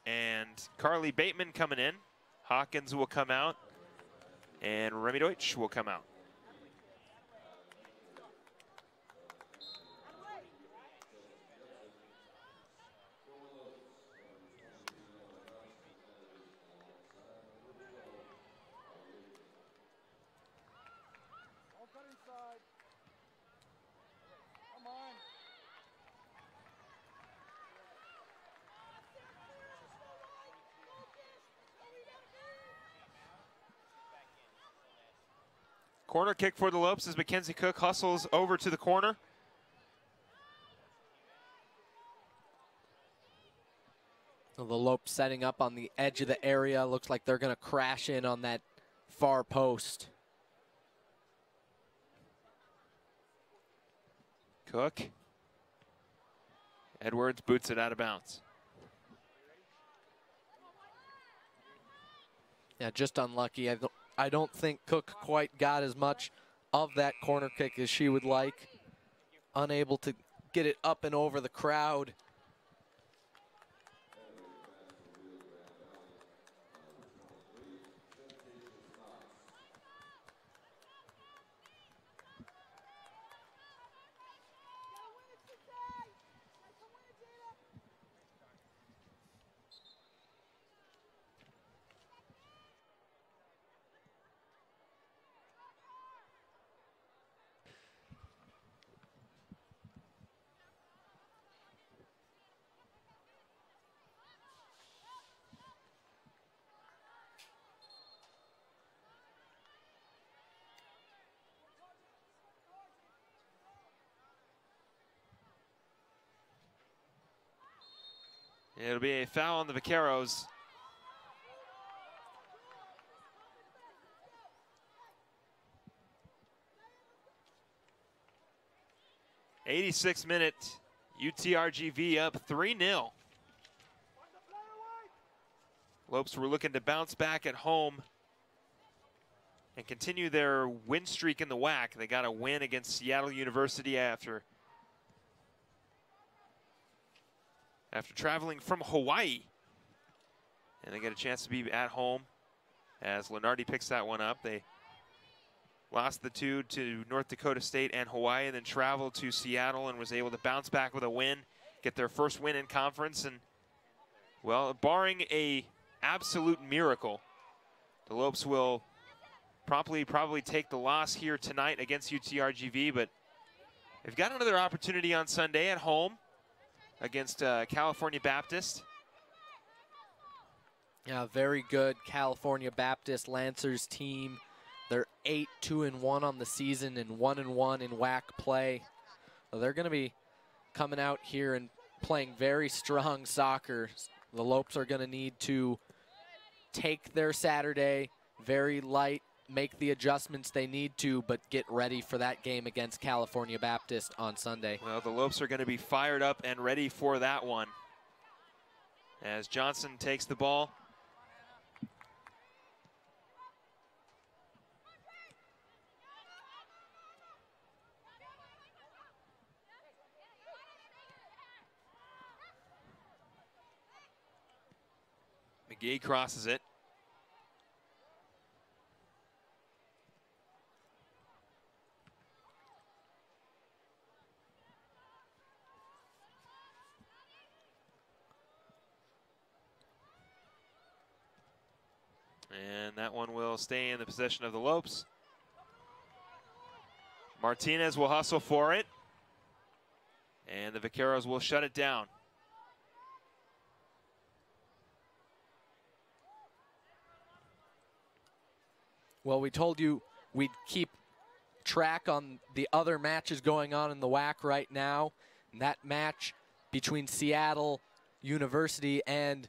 and Carly Bateman coming in. Hawkins will come out and Remy Deutsch will come out. Corner kick for the Lopes as Mackenzie Cook hustles over to the corner. So the Lopes setting up on the edge of the area. Looks like they're going to crash in on that far post. Cook. Edwards boots it out of bounds. Yeah, just unlucky. I don't think Cook quite got as much of that corner kick as she would like. Unable to get it up and over the crowd. It'll be a foul on the Vaqueros. '86th minute, UTRGV up 3-0. Lopes were looking to bounce back at home and continue their win streak in the WAC. They got a win against Seattle University after traveling from Hawaii. And they get a chance to be at home as Lenardi picks that one up. They lost the two to North Dakota State and Hawaii, and then traveled to Seattle and was able to bounce back with a win, get their first win in conference. And, well, barring a absolute miracle, the Lopes will probably take the loss here tonight against UTRGV, but they've got another opportunity on Sunday at home against California Baptist. Yeah, very good California Baptist Lancers team. They're 8-2-1 on the season and 1-1 in WAC play. So they're going to be coming out here and playing very strong soccer. The Lopes are going to need to take their Saturday very light, make the adjustments they need to, but get ready for that game against California Baptist on Sunday. Well, the Lopes are going to be fired up and ready for that one. As Johnson takes the ball. McGee crosses it. And that one will stay in the possession of the Lopes. Martinez will hustle for it. And the Vaqueros will shut it down. Well, we told you we'd keep track on the other matches going on in the WAC right now. And that match between Seattle University and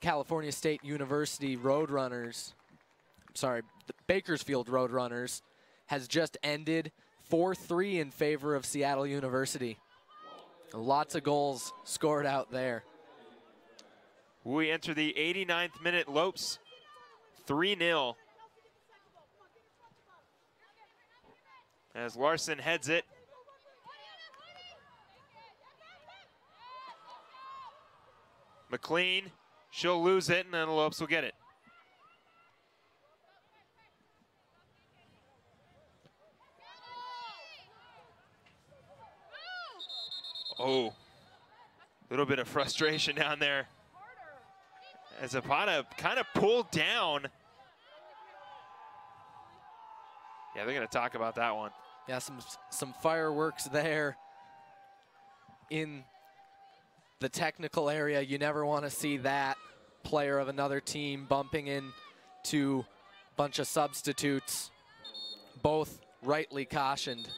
California State University Roadrunners, the Bakersfield Roadrunners, has just ended 4-3 in favor of Seattle University. Lots of goals scored out there. We enter the 89th minute. Lopes 3-0. As Larson heads it. McLean, she'll lose it, and then the Lopes will get it. Oh, a little bit of frustration down there as Zapata kind of pulled down. Yeah, they're going to talk about that one. Yeah, some fireworks there in the technical area. You never want to see that player of another team bumping into a bunch of substitutes, both rightly cautioned.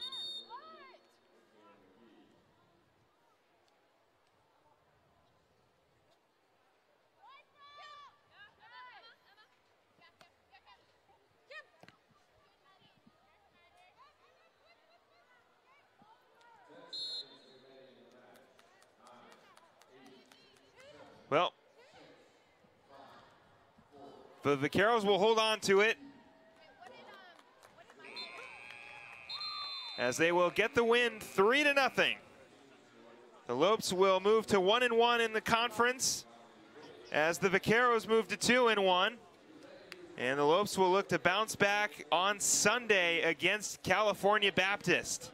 Well, the Vaqueros will hold on to it as they will get the win 3-0. The Lopes will move to 1-1 in the conference as the Vaqueros move to 2-1. And the Lopes will look to bounce back on Sunday against California Baptist.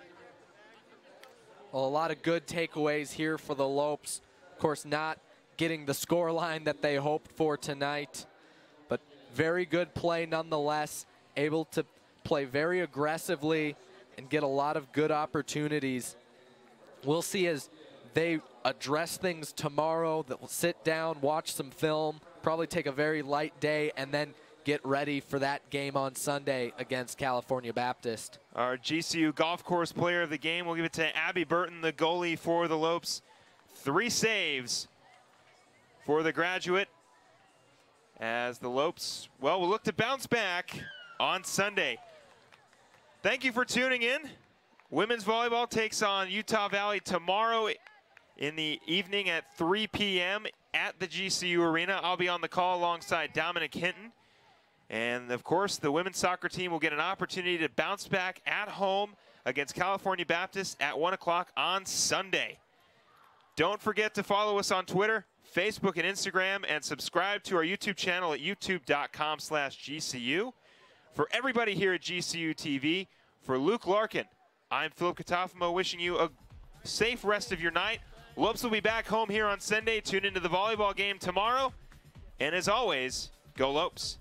Well, a lot of good takeaways here for the Lopes. Of course, not getting the score line that they hoped for tonight, but very good play nonetheless, able to play very aggressively and get a lot of good opportunities. We'll see as they address things tomorrow, that will sit down, watch some film, probably take a very light day, and then get ready for that game on Sunday against California Baptist. Our GCU golf course player of the game, we'll give it to Abby Burton, the goalie for the Lopes. 3 saves for the graduate, as the Lopes, well, will look to bounce back on Sunday. Thank you for tuning in. Women's volleyball takes on Utah Valley tomorrow in the evening at 3 p.m. at the GCU Arena. I'll be on the call alongside Dominic Hinton. And, of course, the women's soccer team will get an opportunity to bounce back at home against California Baptist at 1 o'clock on Sunday. Don't forget to follow us on Twitter, Facebook, and Instagram, and subscribe to our YouTube channel at youtube.com/GCU. For everybody here at GCU TV, for Luke Larkin, I'm Philip Katafamo, wishing you a safe rest of your night. Lopes will be back home here on Sunday. Tune into the volleyball game tomorrow. And as always, go Lopes.